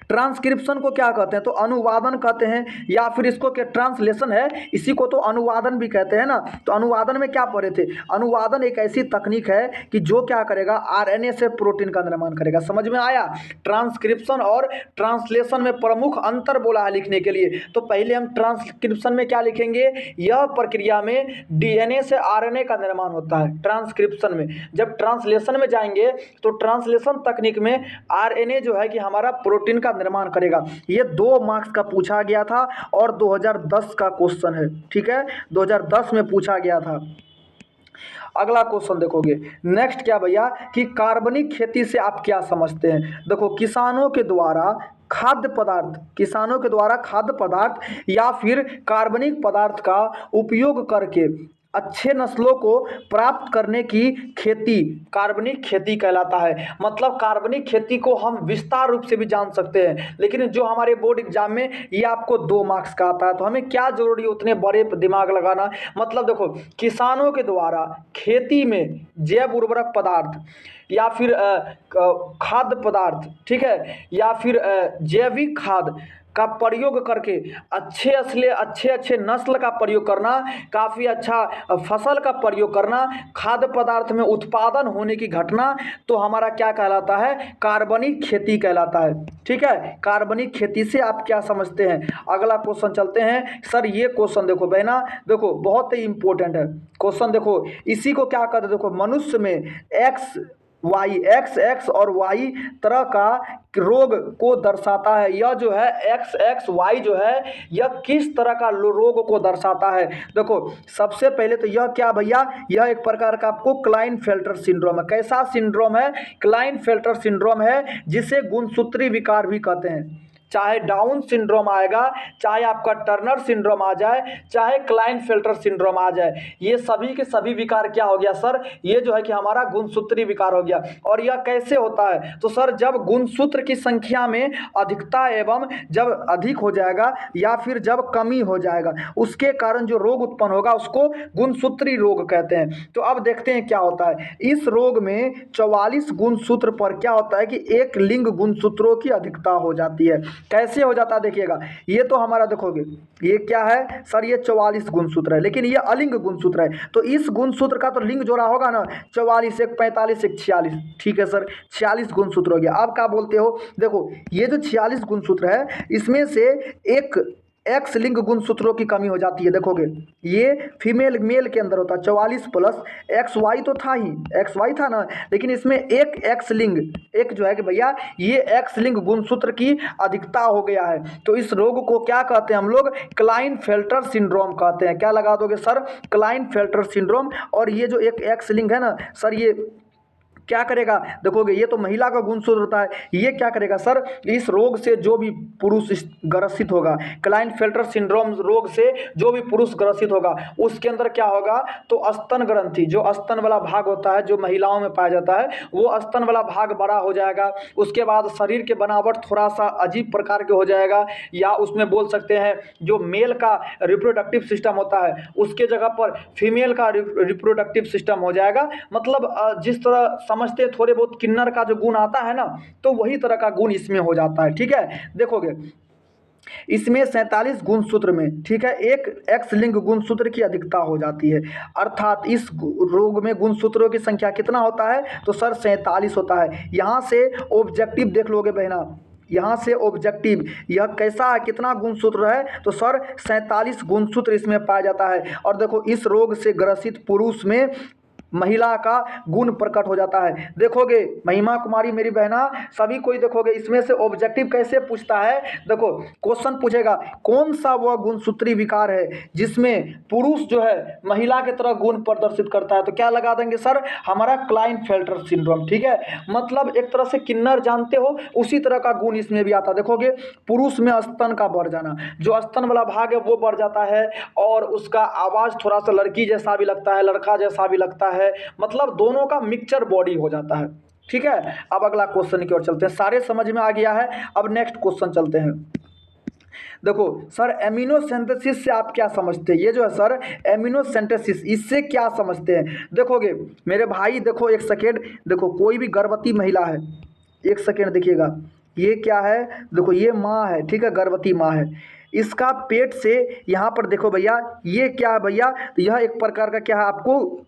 ट्रांसक्रिप्शन को क्या कहते हैं, तो अनुवादन कहते हैं, या फिर इसको क्या ट्रांसलेशन है, इसी को तो अनुवादन भी कहते हैं ना। तो अनुवादन में क्या पढ़े थे, अनुवादन एक ऐसी तकनीक है कि जो क्या करेगा, आरएनए से प्रोटीन का निर्माण करेगा। समझ में आया। ट्रांसक्रिप्शन और ट्रांसलेशन में प्रमुख अंतर बोला है लिखने के लिए। तो पहले हम ट्रांसक्रिप्शन में क्या लिखेंगे, यह प्रक्रिया में डीएनए से आरएनए का निर्माण होता है ट्रांसक्रिप्शन में। जब ट्रांसलेशन में जाएंगे तो ट्रांसलेशन तकनीक में आरएनए जो है कि हमारा प्रोटीन का निर्माण करेगा। ये 2 मार्क्स का पूछा गया था और 2010 का क्वेश्चन है। ठीक है, 2010 में पूछा गया था। अगला क्वेश्चन देखोगे, नेक्स्ट क्या भैया कि कार्बनिक खेती से आप क्या समझते हैं। देखो किसानों के द्वारा खाद्य पदार्थ, किसानों के द्वारा खाद्य पदार्थ या फिर कार्बनिक पदार्थ का उपयोग करके अच्छे नस्लों को प्राप्त करने की खेती कार्बनिक खेती कहलाता है। मतलब कार्बनिक खेती को हम विस्तार रूप से भी जान सकते हैं, लेकिन जो हमारे बोर्ड एग्जाम में ये आपको 2 मार्क्स का आता है, तो हमें क्या जरूरी है उतने बड़े दिमाग लगाना। मतलब देखो किसानों के द्वारा खेती में जैव उर्वरक पदार्थ या फिर खाद्य पदार्थ, ठीक है, या फिर जैविक खाद का प्रयोग करके अच्छे नस्ल का प्रयोग करना, काफ़ी अच्छा फसल का प्रयोग करना, खाद्य पदार्थ में उत्पादन होने की घटना, तो हमारा क्या कहलाता है, कार्बनिक खेती कहलाता है। ठीक है, कार्बनिक खेती से आप क्या समझते हैं। अगला क्वेश्चन चलते हैं। सर ये क्वेश्चन देखो बहना, देखो बहुत ही इंपॉर्टेंट है क्वेश्चन। देखो इसी को क्या कहते हैं, देखो मनुष्य में एक्स वाई, एक्स एक्स और वाई तरह का रोग को दर्शाता है। यह जो है एक्स एक्स वाई जो है यह किस तरह का रोग को दर्शाता है। देखो सबसे पहले तो यह क्या भैया, यह एक प्रकार का आपको क्लाइनफेल्टर सिंड्रोम है। कैसा सिंड्रोम है? क्लाइनफेल्टर सिंड्रोम है, जिसे गुणसूत्री विकार भी कहते हैं। चाहे डाउन सिंड्रोम आएगा, चाहे आपका टर्नर सिंड्रोम आ जाए, चाहे क्लाइनफेल्टर सिंड्रोम आ जाए, ये सभी के सभी विकार क्या हो गया सर, ये जो है कि हमारा गुणसूत्री विकार हो गया। और यह कैसे होता है? तो सर जब गुणसूत्र की संख्या में अधिकता एवं जब अधिक हो जाएगा या फिर जब कमी हो जाएगा, उसके कारण जो रोग उत्पन्न होगा उसको गुणसूत्री रोग कहते हैं। तो अब देखते हैं क्या होता है। इस रोग में 44 गुणसूत्र पर क्या होता है कि एक लिंग गुणसूत्रों की अधिकता हो जाती है। कैसे हो जाता है देखिएगा, ये तो हमारा देखोगे ये क्या है सर, ये 44 गुणसूत्र है, लेकिन ये अलिंग गुणसूत्र है। तो इस गुणसूत्र का तो लिंग जोड़ा होगा ना, 44 एक 45 एक 46, ठीक है सर, 46 गुणसूत्र हो गया। आप क्या बोलते हो? देखो ये जो 46 गुणसूत्र है इसमें से एक एक्स लिंग गुणसूत्रों की कमी हो जाती है। देखोगे ये फीमेल मेल के अंदर होता है 44 प्लस एक्स वाई, तो था ही एक्स वाई था ना, लेकिन इसमें एक एक्स लिंग, एक जो है कि भैया ये एक्स लिंग गुणसूत्र की अधिकता हो गया है। तो इस रोग को क्या कहते हैं हम लोग? क्लाइनफेल्टर सिंड्रोम कहते हैं। क्या लगा दोगे सर? Klinefelter syndrome. और ये जो एक एक्स लिंग है ना सर, ये क्या करेगा? देखोगे ये तो महिला का गुणसूत्र होता है, ये क्या करेगा सर, इस रोग से जो भी पुरुष ग्रसित होगा, क्लाइनफेल्टर सिंड्रोम रोग से जो भी पुरुष ग्रसित होगा, उसके अंदर क्या होगा, तो स्तन ग्रंथि, जो स्तन वाला भाग होता है जो महिलाओं में पाया जाता है, वो स्तन वाला भाग बड़ा हो जाएगा। उसके बाद शरीर के बनावट थोड़ा सा अजीब प्रकार के हो जाएगा, या उसमें बोल सकते हैं जो मेल का रिप्रोडक्टिव सिस्टम होता है उसके जगह पर फीमेल का रिप्रोडक्टिव सिस्टम हो जाएगा। मतलब जिस तरह समझते थोड़े बहुत किन्नर का जो गुण आता है ना, तो वही तरह का गुण इसमें हो जाता है। ठीक है, देखोगे इसमें 47 गुणसूत्र में, ठीक है, एक एक्स लिंग गुणसूत्र की अधिकता हो जाती है। अर्थात इस रोग में गुणसूत्रों की संख्या कितना होता है? तो सर 47 होता है। यहाँ से ऑब्जेक्टिव देख लोगे बहना, यहाँ से ऑब्जेक्टिव यह कैसा है, कितना गुणसूत्र है? तो सर 47 गुणसूत्र इसमें पाया जाता है। और देखो इस रोग से ग्रसित पुरुष में महिला का गुण प्रकट हो जाता है। देखोगे महिमा कुमारी मेरी बहना, सभी कोई देखोगे इसमें से ऑब्जेक्टिव कैसे पूछता है। देखो क्वेश्चन पूछेगा कौन सा वह गुणसूत्री विकार है जिसमें पुरुष जो है महिला की तरह गुण प्रदर्शित करता है, तो क्या लगा देंगे सर, हमारा क्लाइनफेल्टर सिंड्रोम। ठीक है, मतलब एक तरह से किन्नर जानते हो उसी तरह का गुण इसमें भी आता है। देखोगे पुरुष में स्तन का बढ़ जाना, जो स्तन वाला भाग है वो बढ़ जाता है, और उसका आवाज थोड़ा सा लड़की जैसा भी लगता है, लड़का जैसा भी लगता है, मतलब दोनों का मिक्सचर बॉडी हो जाता है। ठीक है, अब अगला क्वेश्चन की ओर चलते हैं। सारे समझ में आ गया है, अब नेक्स्ट क्वेश्चन चलते हैं। देखो सर एमिनो सिंथेसिस से आप क्या समझते हैं? ये जो है सर एमिनो सिंथेसिस, इससे क्या समझते हैं? देखोगे मेरे भाई, देखो एक सेकेंड, देखो कोई भी गर्भवती महिला है, एक सेकेंड देखिएगा, ये क्या है, देखो ये माँ है, ठीक है, गर्भवती माँ है, इसका पेट से यहाँ पर देखो भैया, ये क्या है भैया, तो यह एक प्रकार का क्या है आपको,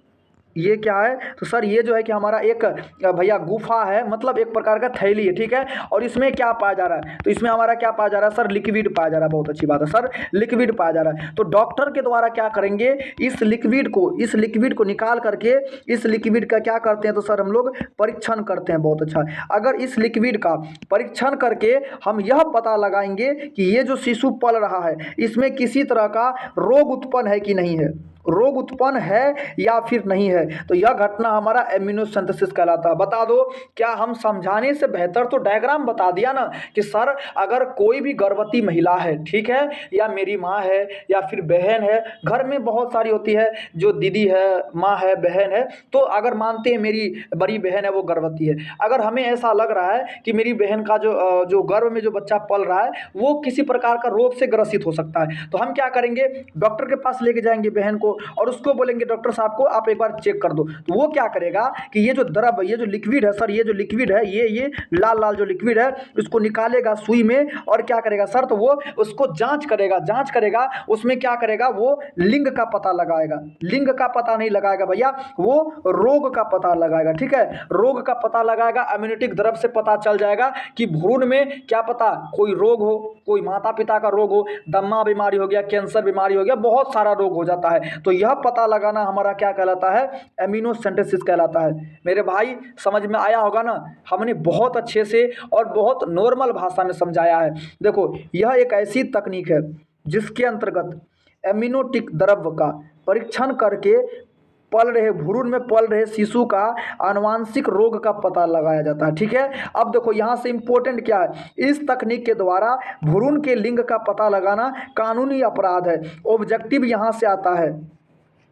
ये क्या है, तो सर ये जो है कि हमारा एक भैया गुफा है, मतलब एक प्रकार का थैली है। ठीक है, और इसमें क्या पाया जा रहा है, तो इसमें हमारा क्या पाया जा रहा है सर, लिक्विड पाया जा रहा है। बहुत अच्छी बात है सर, लिक्विड पाया जा रहा है। तो डॉक्टर के द्वारा क्या करेंगे, इस लिक्विड को निकाल करके, इस लिक्विड का क्या करते हैं, तो सर हम लोग परीक्षण करते हैं। बहुत अच्छा, अगर इस लिक्विड का परीक्षण करके हम यह पता लगाएंगे कि ये जो शिशु पल रहा है इसमें किसी तरह का रोग उत्पन्न है कि नहीं है, रोग उत्पन्न है या फिर नहीं है, तो यह घटना हमारा एमिनो सिंथेसिस कहलाता है। बता दो, क्या हम समझाने से बेहतर तो डायग्राम बता दिया ना कि सर अगर कोई भी गर्भवती महिला है, ठीक है, या मेरी माँ है या फिर बहन है, घर में बहुत सारी होती है, जो दीदी है, माँ है, बहन है, तो अगर मानते हैं मेरी बड़ी बहन है वो गर्भवती है, अगर हमें ऐसा लग रहा है कि मेरी बहन का जो गर्भ में जो बच्चा पल रहा है वो किसी प्रकार का रोग से ग्रसित हो सकता है, तो हम क्या करेंगे, डॉक्टर के पास लेके जाएंगे बहन को और उसको बोलेंगे डॉक्टर साहब को आप एक बार चेक कर दो। तो वो क्या करेगा कि ये जो द्रव, ये जो लिक्विड है सर, ये जो लिक्विड है, ये लाल लाल जो लिक्विड है इसको निकालेगा सुई में, और क्या करेगा सर, तो वो उसको जांच करेगा, उसमें क्या करेगा, वो लिंग का पता लगाएगा। लिंग का पता नहीं लगाएगा भैया, वो रोग का पता लगाएगा। ठीक है, रोग का पता लगाएगा, एम्यूनिटिक द्रव से पता चल जाएगा कि भ्रूण में क्या पता कोई रोग हो, कोई माता पिता का रोग हो, दमा बीमारी हो गया, कैंसर बीमारी हो गया, बहुत सारा रोग हो जाता है। तो यह पता लगाना हमारा क्या कहलाता है, एमिनो सिंथेसिस कहलाता है। मेरे भाई समझ में आया होगा ना, हमने बहुत अच्छे से और बहुत नॉर्मल भाषा में समझाया है। देखो यह एक ऐसी तकनीक है जिसके अंतर्गत एमिनोटिक द्रव्य का परीक्षण करके पल रहे भ्रूण में पल रहे शिशु का आनुवांशिक रोग का पता लगाया जाता है। ठीक है, अब देखो यहाँ से इम्पोर्टेंट क्या है, इस तकनीक के द्वारा भ्रूण के लिंग का पता लगाना कानूनी अपराध है। ऑब्जेक्टिव यहाँ से आता है,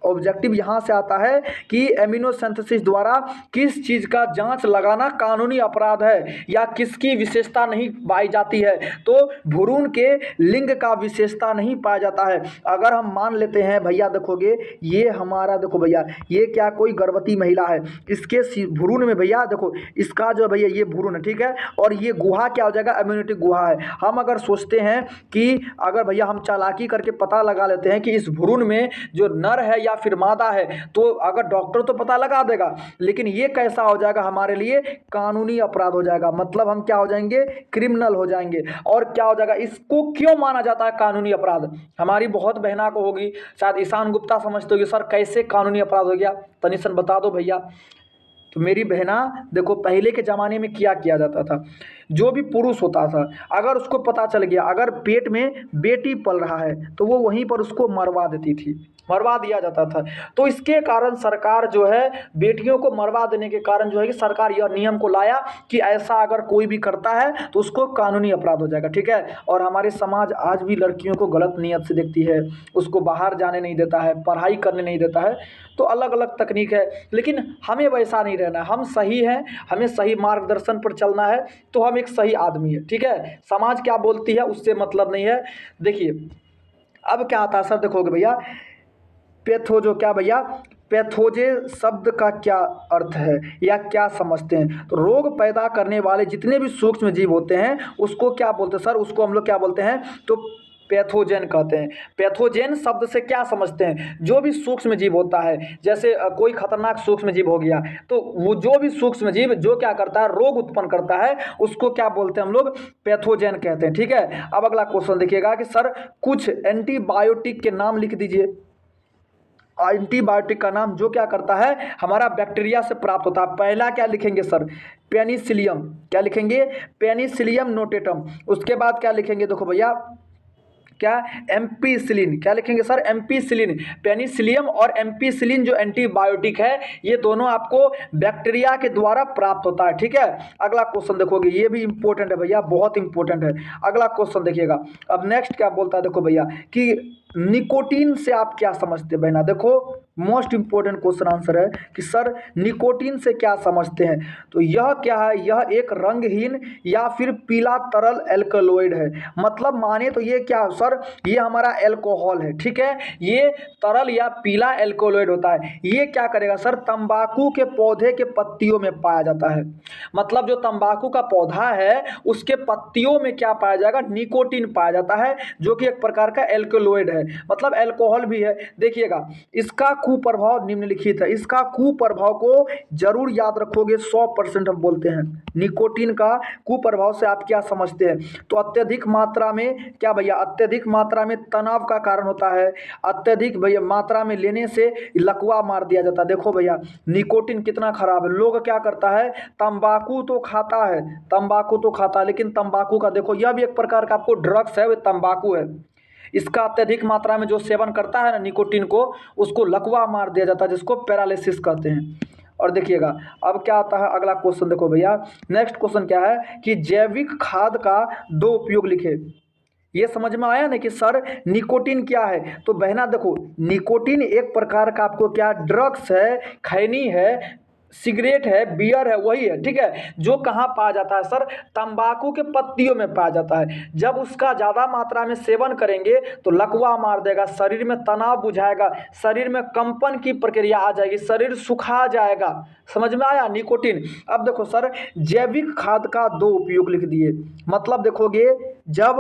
ऑब्जेक्टिव यहाँ से आता है कि एमिनो सिंथेसिस द्वारा किस चीज़ का जांच लगाना कानूनी अपराध है या किसकी विशेषता नहीं पाई जाती है, तो भ्रूण के लिंग का विशेषता नहीं पाया जाता है। अगर हम मान लेते हैं भैया, देखोगे ये हमारा, देखो भैया ये क्या कोई गर्भवती महिला है, इसके भ्रूण में भैया देखो इसका जो भैया ये भ्रूण है, ठीक है, और ये गुहा क्या हो जाएगा, इम्यूनिटी गुहा है। हम अगर सोचते हैं कि अगर भैया हम चालाकी करके पता लगा लेते हैं कि इस भ्रूण में जो नर है या फिर मादा है, तो अगर डॉक्टर तो पता लगा देगा, लेकिन ये कैसा हो जाएगा, हमारे लिए कानूनी अपराध हो जाएगा। मतलब हम क्या हो जाएंगे, क्रिमिनल हो जाएंगे। और क्या हो जाएगा, इसको क्यों माना जाता है कानूनी अपराध, हमारी बहुत बहना को होगी, शायद ईशान गुप्ता समझते होगी, सर कैसे कानूनी अपराध हो गया, तनिसन बता दो भैया। तो मेरी बहना देखो, पहले के ज़माने में क्या किया जाता था, जो भी पुरुष होता था अगर उसको पता चल गया अगर पेट में बेटी पल रहा है तो वो वहीं पर उसको मरवा देती थी, मरवा दिया जाता था। तो इसके कारण सरकार जो है बेटियों को मरवा देने के कारण जो है कि सरकार यह नियम को लाया कि ऐसा अगर कोई भी करता है तो उसको कानूनी अपराध हो जाएगा। ठीक है, और हमारे समाज आज भी लड़कियों को गलत नियत से देखती है, उसको बाहर जाने नहीं देता है, पढ़ाई करने नहीं देता है। तो अलग अलग तकनीक है, लेकिन हमें वैसा नहीं रहना, हम सही हैं, हमें सही मार्गदर्शन पर चलना है, तो हम एक सही आदमी है। ठीक है, समाज क्या बोलती है उससे मतलब नहीं है। देखिए अब क्या आता है सर, देखोगे भैया पैथोजो क्या भैया, पैथोजे शब्द का क्या अर्थ है या क्या समझते हैं, तो रोग पैदा करने वाले जितने भी सूक्ष्म जीव होते हैं उसको क्या बोलते हैं सर, उसको हम लोग क्या बोलते हैं, तो पैथोजेन कहते हैं। पैथोजेन शब्द से क्या समझते हैं, जो भी सूक्ष्म जीव होता है, जैसे कोई खतरनाक सूक्ष्म जीव हो गया, तो वो जो भी सूक्ष्म जीव जो क्या करता है, रोग उत्पन्न करता है, उसको क्या बोलते हैं हम लोग, पैथोजेन कहते हैं। ठीक है, अब अगला क्वेश्चन देखिएगा कि सर कुछ एंटीबायोटिक के नाम लिख दीजिए। एंटीबायोटिक का नाम जो क्या करता है, हमारा बैक्टीरिया से प्राप्त होता है। पहला क्या लिखेंगे सर, पेनिसिलियम, क्या लिखेंगे, पेनिसिलियम नोटेटम। उसके बाद क्या लिखेंगे, देखो भैया क्या, एम्पीसिलिन, क्या लिखेंगे सर, एम्पीसिलिन। पेनिसिलियम और एम्पीसिलिन जो एंटीबायोटिक है, ये दोनों आपको बैक्टीरिया के द्वारा प्राप्त होता है। ठीक है, अगला क्वेश्चन देखोगे, ये भी इंपॉर्टेंट है भैया, बहुत इंपॉर्टेंट है। अगला क्वेश्चन देखिएगा, अब नेक्स्ट क्या बोलता है, देखो भैया कि निकोटीन से आप क्या समझते हैं बहना, देखो मोस्ट इंपॉर्टेंट क्वेश्चन आंसर है कि सर निकोटीन से क्या समझते हैं, तो यह क्या है, यह एक रंगहीन या फिर पीला तरल एल्कलॉइड है। मतलब माने तो ये क्या सर, ये हमारा एल्कोहल है। ठीक है, ये तरल या पीला एल्कलॉइड होता है। ये क्या करेगा सर, तंबाकू के पौधे के पत्तियों में पाया जाता है। मतलब जो तंबाकू का पौधा है उसके पत्तियों में क्या पाया जाएगा, निकोटीन पाया जाता है, जो कि एक प्रकार का एल्कलॉइड है, मतलब अल्कोहल भी है। देखिएगा इसका कुप्रभाव निम्नलिखित है, इसका कुप्रभाव को जरूर याद रखोगे, 100% हम बोलते हैं। निकोटीन का कुप्रभाव से आप क्या समझते हैं, तो अत्यधिक मात्रा में क्या भैया, अत्यधिक मात्रा में तनाव का कारण होता है, अत्यधिक भैया मात्रा में लेने से लकवा मार दिया जाता है। देखो भैया निकोटीन कितना खराब है, लोग क्या करता है, तंबाकू तो खाता है, तंबाकू तो खाता है, लेकिन तंबाकू का देखो यह भी एक प्रकार का आपको ड्रग्स है, वह तंबाकू है। इसका अत्यधिक मात्रा में जो सेवन करता है ना निकोटीन को, उसको लकवा मार दिया जाता है, जिसको पैरालिसिस कहते हैं। और देखिएगा अब क्या आता है, अगला क्वेश्चन देखो भैया, नेक्स्ट क्वेश्चन क्या है कि जैविक खाद का 2 उपयोग लिखे। ये समझ में आया ना कि सर निकोटीन क्या है, तो बहना देखो निकोटीन एक प्रकार का आपको क्या, ड्रग्स है, खैनी है, सिगरेट है, बियर है, वही है। ठीक है, जो कहाँ पाया जाता है सर, तंबाकू के पत्तियों में पाया जाता है। जब उसका ज़्यादा मात्रा में सेवन करेंगे तो लकवा मार देगा, शरीर में तनाव बुझाएगा, शरीर में कंपन की प्रक्रिया आ जाएगी, शरीर सुखा जाएगा। समझ में आया निकोटीन। अब देखो सर जैविक खाद का 2 उपयोग लिख दिए। मतलब देखोगे जब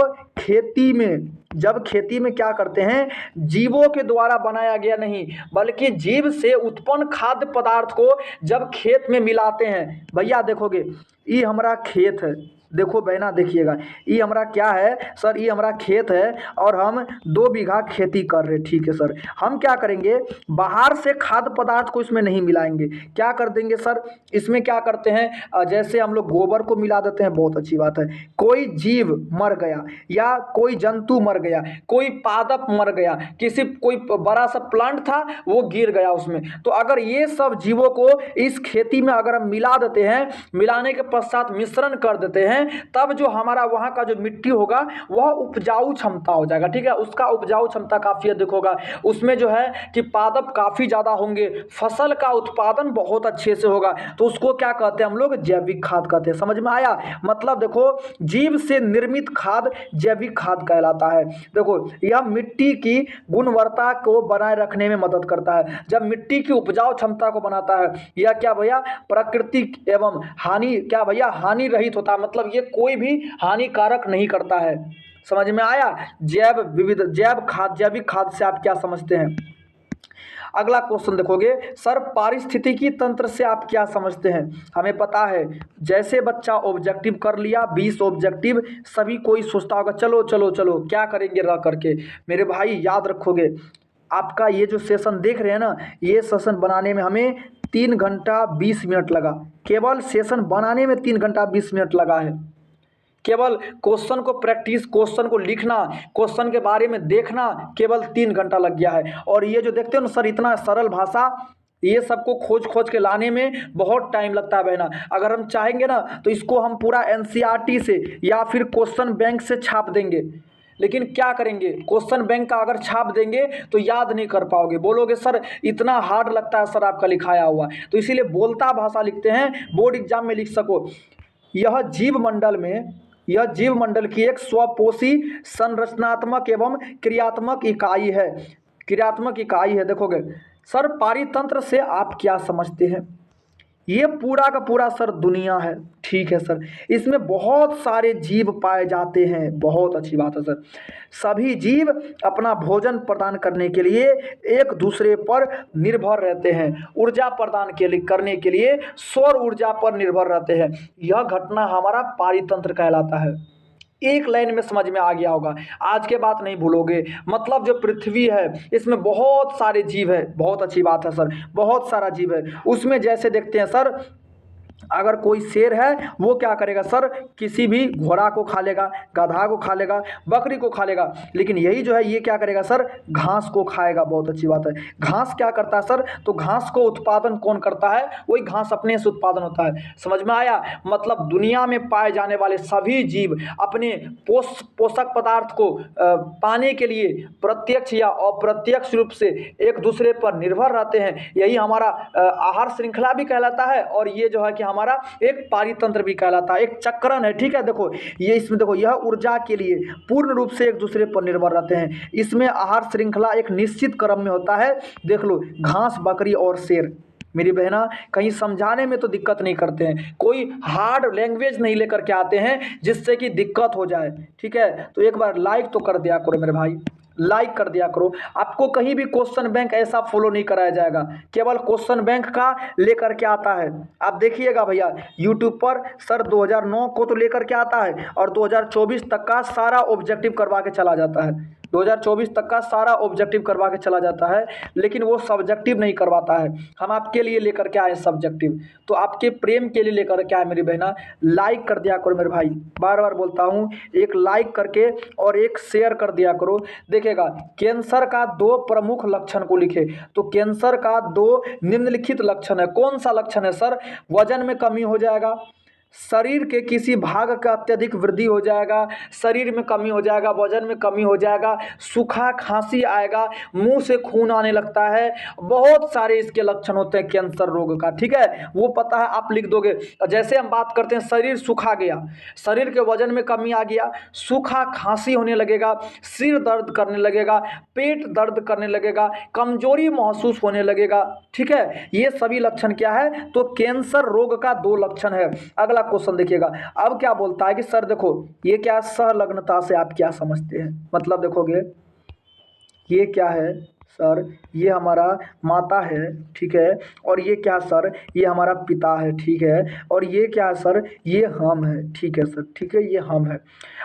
खेती में क्या करते हैं, जीवों के द्वारा बनाया गया नहीं बल्कि जीव से उत्पन्न खाद्य पदार्थ को जब खेत में मिलाते हैं, भैया देखोगे ये हमारा खेत है, देखो बहना देखिएगा, ये हमारा क्या है सर, ये हमारा खेत है और हम 2 बीघा खेती कर रहे हैं। ठीक है सर, हम क्या करेंगे, बाहर से खाद्य पदार्थ को इसमें नहीं मिलाएंगे। क्या कर देंगे सर, इसमें क्या करते हैं, जैसे हम लोग गोबर को मिला देते हैं, बहुत अच्छी बात है। कोई जीव मर गया या कोई जंतु मर गया, कोई पादप मर गया, किसी कोई बड़ा सा प्लांट था वो गिर गया उसमें, तो अगर ये सब जीवों को इस खेती में अगर हम मिला देते हैं, मिलाने के पश्चात मिश्रण कर देते हैं, तब जो हमारा वहाँ का जो मिट्टी होगा वह उपजाऊ क्षमता हो जाएगा। ठीक है, उसका उपजाऊ क्षमता काफ़ी अधिक होगा, उसमें जो है कि पादप काफ़ी ज़्यादा होंगे, फसल का उत्पादन बहुत अच्छे से होगा, तो उसको क्या कहते हैं हम लोग, जैविक खाद कहते हैं। समझ में आया, मतलब देखो जीव से निर्मित खाद जैविक खाद कहलाता है। देखो यह मिट्टी की गुणवत्ता को बनाए रखने में मदद करता है, जब मिट्टी की उपजाऊ क्षमता को बनाता है। यह क्या भैया, प्रकृति एवं हानि, क्या भैया, हानि रहित होता है, मतलब ये कोई भी हानिकारक नहीं करता है। समझ में आया, जैव विविध, जैव खाद, जैविक खाद से आप क्या समझते हैं। अगला क्वेश्चन देखोगे सर, पारिस्थितिकी तंत्र से आप क्या समझते हैं। हमें पता है, जैसे बच्चा ऑब्जेक्टिव कर लिया, 20 ऑब्जेक्टिव, सभी कोई सोचता होगा चलो चलो चलो क्या करेंगे रह करके। मेरे भाई याद रखोगे, आपका ये जो सेशन देख रहे हैं ना, ये सेशन बनाने में हमें 3 घंटा 20 मिनट लगा, केवल सेशन बनाने में 3 घंटा 20 मिनट लगा है। केवल क्वेश्चन को प्रैक्टिस, क्वेश्चन को लिखना, क्वेश्चन के बारे में देखना, केवल 3 घंटा लग गया है। और ये जो देखते हो ना सर, इतना सरल भाषा, ये सबको खोज खोज के लाने में बहुत टाइम लगता है बहना। अगर हम चाहेंगे ना तो इसको हम पूरा एनसीईआरटी से या फिर क्वेश्चन बैंक से छाप देंगे, लेकिन क्या करेंगे, क्वेश्चन बैंक का अगर छाप देंगे तो याद नहीं कर पाओगे, बोलोगे सर इतना हार्ड लगता है सर आपका लिखाया हुआ। तो इसीलिए बोलता भाषा लिखते हैं, बोर्ड एग्जाम में लिख सको। यह जीव मंडल में, यह जीव मंडल की एक स्वपोषी संरचनात्मक एवं क्रियात्मक इकाई है, क्रियात्मक इकाई है। देखोगे सर, पारितंत्र से आप क्या समझते हैं। ये पूरा का पूरा सर दुनिया है। ठीक है सर, इसमें बहुत सारे जीव पाए जाते हैं, बहुत अच्छी बात है सर। सभी जीव अपना भोजन प्रदान करने के लिए एक दूसरे पर निर्भर रहते हैं, ऊर्जा प्रदान के लिए करने के लिए सौर ऊर्जा पर निर्भर रहते हैं। यह घटना हमारा पारितंत्र कहलाता है। एक लाइन में समझ में आ गया होगा, आज के बात नहीं भूलोगे। मतलब जो पृथ्वी है इसमें बहुत सारे जीव है, बहुत अच्छी बात है सर, बहुत सारा जीव है। उसमें जैसे देखते हैं सर, अगर कोई शेर है वो क्या करेगा सर, किसी भी घोड़ा को खा लेगा, गधा को खा लेगा, बकरी को खा लेगा, लेकिन यही जो है ये क्या करेगा सर, घास को खाएगा। बहुत अच्छी बात है। घास क्या करता है सर, तो घास को उत्पादन कौन करता है, वही घास अपने से उत्पादन होता है। समझ में आया, मतलब दुनिया में पाए जाने वाले सभी जीव अपने पोषक पदार्थ को पाने के लिए प्रत्यक्ष या अप्रत्यक्ष रूप से एक दूसरे पर निर्भर रहते हैं। यही हमारा आहार श्रृंखला भी कहलाता है, और ये जो है कि हमारा एक पारितंत्र भी कहलाता है, एक चक्रण है। ठीक है, देखो ये इसमें देखो, यह ऊर्जा के लिए पूर्ण रूप से एक दूसरे पर निर्भर रहते हैं। इसमें आहार श्रृंखला एक निश्चित क्रम में होता है। देख लो, घास, बकरी और शेर। मेरी बहना, कहीं समझाने में तो दिक्कत नहीं करते हैं, कोई हार्ड लैंग्वेज नहीं लेकर के आते हैं जिससे कि दिक्कत हो जाए। ठीक है, तो एक बार लाइक तो कर दिया करो मेरे भाई, लाइक कर दिया करो। आपको कहीं भी क्वेश्चन बैंक ऐसा फॉलो नहीं कराया जाएगा, केवल क्वेश्चन बैंक का लेकर के आता है। आप देखिएगा भैया, यूट्यूब पर सर 2009 को तो लेकर के आता है और 2024 तक का सारा ऑब्जेक्टिव करवा के चला जाता है, 2024 तक का सारा ऑब्जेक्टिव करवा के चला जाता है, लेकिन वो सब्जेक्टिव नहीं करवाता है। हम आपके लिए लेकर के आए सब्जेक्टिव, तो आपके प्रेम के लिए लेकर के आए मेरी बहना। लाइक कर दिया करो मेरे भाई, बार बार बोलता हूँ, एक लाइक करके और एक शेयर कर दिया करो। देखिएगा, कैंसर का 2 प्रमुख लक्षण को लिखे, तो कैंसर का 2 निम्नलिखित लक्षण है। कौन सा लक्षण है सर, वजन में कमी हो जाएगा, शरीर के किसी भाग का अत्यधिक वृद्धि हो जाएगा, शरीर में कमी हो जाएगा, वजन में कमी हो जाएगा, सूखा खांसी आएगा, मुंह से खून आने लगता है, बहुत सारे इसके लक्षण होते हैं कैंसर रोग का। ठीक है, वो पता है, आप लिख दोगे। जैसे हम बात करते हैं, शरीर सूखा गया, शरीर के वजन में कमी आ गया, सूखा खांसी होने लगेगा, सिर दर्द करने लगेगा, पेट दर्द करने लगेगा, कमजोरी महसूस होने लगेगा। ठीक है, ये सभी लक्षण क्या है, तो कैंसर रोग का 2 लक्षण है। अगला क्वेश्चन देखिएगा, अब क्या बोलता है कि सर देखो ये क्या, सहलग्नता से आप क्या समझते हैं। मतलब देखोगे ये क्या है, सर ये हमारा माता है, ठीक है, और ये क्या सर, ये हमारा पिता है, ठीक है, और ये क्या है सर, ये हम है, ठीक है सर, ठीक है, ये हम है।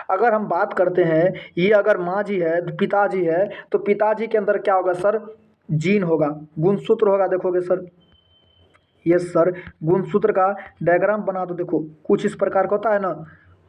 अगर हम बात करते हैं, ये अगर माँ जी है, पिताजी है, तो पिताजी के अंदर क्या होगा सर, जीन होगा, गुणसूत्र होगा, देखोगे सर, यस सर, गुणसूत्र का डायग्राम बना दो, देखो कुछ इस प्रकार का होता है ना,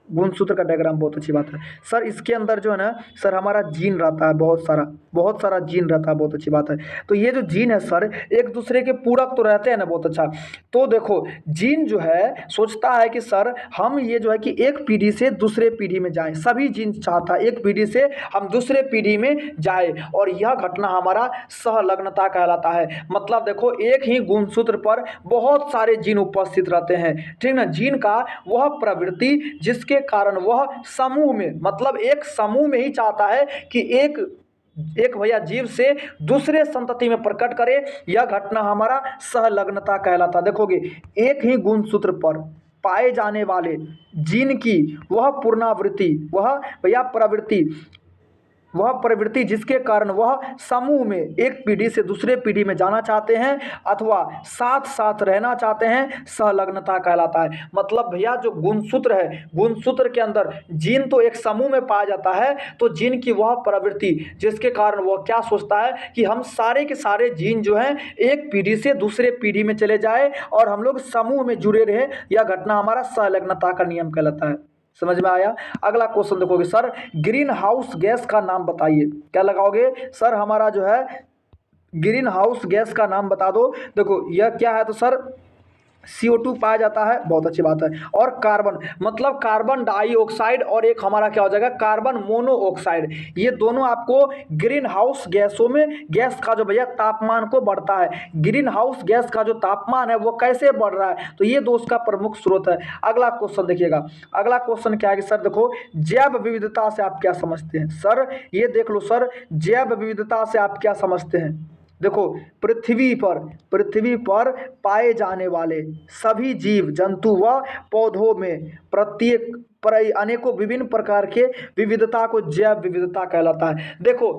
गुणसूत्र का डायग्राम, बहुत अच्छी बात है सर। इसके अंदर जो है ना सर, हमारा जीन रहता है, बहुत सारा जीन रहता है, बहुत अच्छी बात है। तो ये जो जीन है सर, एक दूसरे के पूरक तो रहते हैं ना, बहुत अच्छा। तो देखो जीन जो है सोचता है कि सर हम ये जो है कि एक पीढ़ी से दूसरे पीढ़ी में जाएं, सभी जीन चाहता है एक पीढ़ी से हम दूसरे पीढ़ी में जाए, और यह घटना हमारा सहलग्नता कहलाता है। मतलब देखो एक ही गुणसूत्र पर बहुत सारे जीन उपस्थित रहते हैं, ठीक ना। जीन का वह प्रवृत्ति जिसके कारण वह समूह में, मतलब एक समूह में ही चाहता है कि एक भैया जीव से दूसरे संतति में प्रकट करे, यह घटना हमारा सहलग्नता कहलाता। देखोगे एक ही गुणसूत्र पर पाए जाने वाले जीन की वह पुनरावृत्ति, वह भैया प्रवृत्ति, वह प्रवृत्ति जिसके कारण वह समूह में एक पीढ़ी से दूसरे पीढ़ी में जाना चाहते हैं अथवा साथ साथ रहना चाहते हैं, संलग्नता कहलाता है। मतलब भैया जो गुणसूत्र है, गुणसूत्र के अंदर जीन तो एक समूह में पाया जाता है, तो जीन की वह प्रवृत्ति जिसके कारण वह क्या सोचता है कि हम सारे के सारे जीन जो हैं एक पीढ़ी से दूसरे पीढ़ी में चले जाए और हम लोग समूह में जुड़े रहे, यह घटना हमारा संलग्नता का नियम कहलाता है। समझ में आया। अगला क्वेश्चन देखोगे सर, ग्रीन हाउस गैस का नाम बताइए। क्या लगाओगे सर, हमारा जो है ग्रीन हाउस गैस का नाम बता दो। देखो यह क्या है, तो सर CO2 पाया जाता है, बहुत अच्छी बात है। और कार्बन, मतलब कार्बन डाइऑक्साइड, और एक हमारा क्या हो जाएगा कार्बन मोनोऑक्साइड। ये दोनों आपको ग्रीन हाउस गैसों में, गैस का जो भैया तापमान को बढ़ता है, ग्रीन हाउस गैस का जो तापमान है वो कैसे बढ़ रहा है, तो ये दो उसका प्रमुख स्रोत है। अगला क्वेश्चन देखिएगा, अगला क्वेश्चन क्या है कि सर देखो जैव विविधता से आप क्या समझते हैं। सर ये देख लो सर, जैव विविधता से आप क्या समझते हैं। देखो पृथ्वी पर पाए जाने वाले सभी जीव जंतु व पौधों में प्रत्येक पर अनेकों विभिन्न प्रकार के विविधता को जैव विविधता कहलाता है। देखो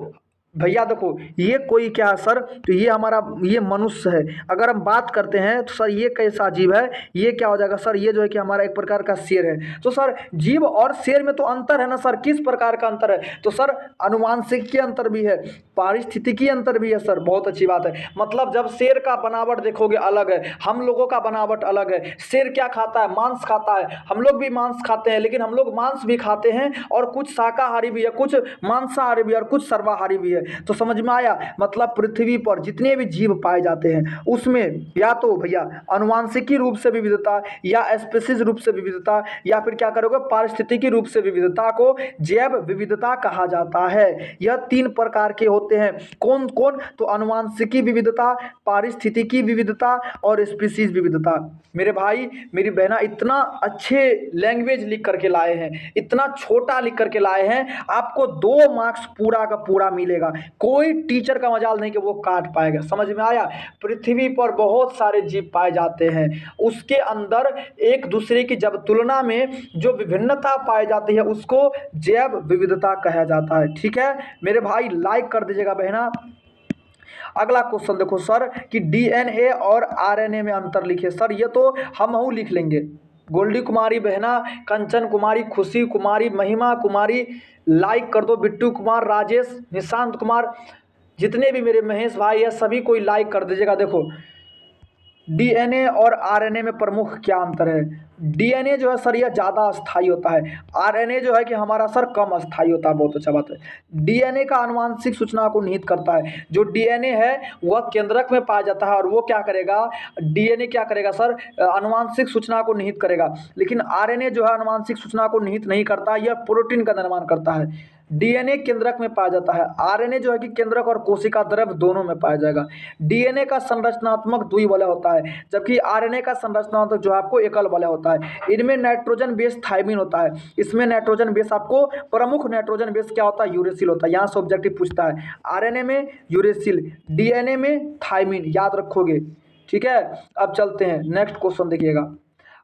भैया देखो ये कोई क्या है सर, तो ये हमारा ये मनुष्य है। अगर हम बात करते हैं तो सर ये कैसा जीव है, ये क्या हो जाएगा सर, ये जो है कि हमारा एक प्रकार का शेर है। तो सर जीव और शेर में तो अंतर है ना सर, किस प्रकार का अंतर है, तो सर अनुवांशिकी अंतर भी है, पारिस्थितिकी अंतर भी है सर, बहुत अच्छी बात है। मतलब जब शेर का बनावट देखोगे अलग है, हम लोगों का बनावट अलग है। शेर क्या खाता है, मांस खाता है, हम लोग भी मांस खाते हैं, लेकिन हम लोग मांस भी खाते हैं और कुछ शाकाहारी भी है, कुछ मांसाहारी भी है और कुछ सर्वाहारी भी है। तो समझ में आया। मतलब पृथ्वी पर जितने भी जीव पाए जाते हैं उसमें या तो भैया अनुवांशिकी रूप से विविधता, या स्पीशीज रूप से विविधता, या फिर क्या करोगे पारिस्थितिकी रूप से विविधता को जैव विविधता कहा जाता है। यह तीन प्रकार के होते हैं। कौन कौन, तो अनुवांशिकी विविधता, पारिस्थितिकी विविधता और स्पीशीज विविधता। मेरे भाई मेरी बहना इतना अच्छे लैंग्वेज लिख करके लाए हैं, इतना छोटा लिख करके लाए हैं, आपको 2 मार्क्स पूरा का पूरा मिलेगा। कोई टीचर का मजाल नहीं कि वो काट पाएगा। समझ में आया। पृथ्वी पर बहुत सारे जीव पाए जाते हैं, उसके अंदर एक दूसरे की जब तुलना में जो विभिन्नता पाई जाती है उसको जैव विविधता कहा जाता है। ठीक है मेरे भाई, लाइक कर दीजिएगा बहना। अगला क्वेश्चन देखो सर कि DNA और RNA में अंतर लिखे। सर ये तो हम लिख लेंगे। गोल्डी कुमारी बहना, कंचन कुमारी, खुशी कुमारी, महिमा कुमारी, लाइक कर दो। बिट्टू कुमार, राजेश, निशांत कुमार, जितने भी मेरे महेश भाई है सभी कोई लाइक कर दीजिएगा। देखो DNA और RNA में प्रमुख क्या अंतर है। DNA जो है सर यह ज़्यादा अस्थायी होता है, RNA जो है कि हमारा सर कम अस्थायी होता है। बहुत अच्छा बात है। DNA का आनुवंशिक सूचना को निहित करता है। जो DNA है वह केंद्रक में पाया जाता है और वो क्या करेगा, DNA क्या करेगा सर, आनुवंशिक सूचना को निहित करेगा। लेकिन RNA जो है आनुवंशिक सूचना को निहित नहीं करता, यह प्रोटीन का निर्माण करता है। DNA केंद्रक में पाया जाता है, RNA जो है कि केंद्रक और कोशिका द्रव दोनों में पाया जाएगा। DNA का संरचनात्मक द्विबलय होता है, जबकि RNA का संरचनात्मक जो आपको एकल बलय होता है। इनमें नाइट्रोजन बेस थायमिन होता है, इसमें नाइट्रोजन बेस आपको प्रमुख नाइट्रोजन बेस क्या होता है, यूरेसिल होता है। यहाँ से ऑब्जेक्टिव पूछता है, RNA में यूरेसिल, DNA में थायमिन, याद रखोगे। ठीक है अब चलते हैं नेक्स्ट क्वेश्चन देखिएगा।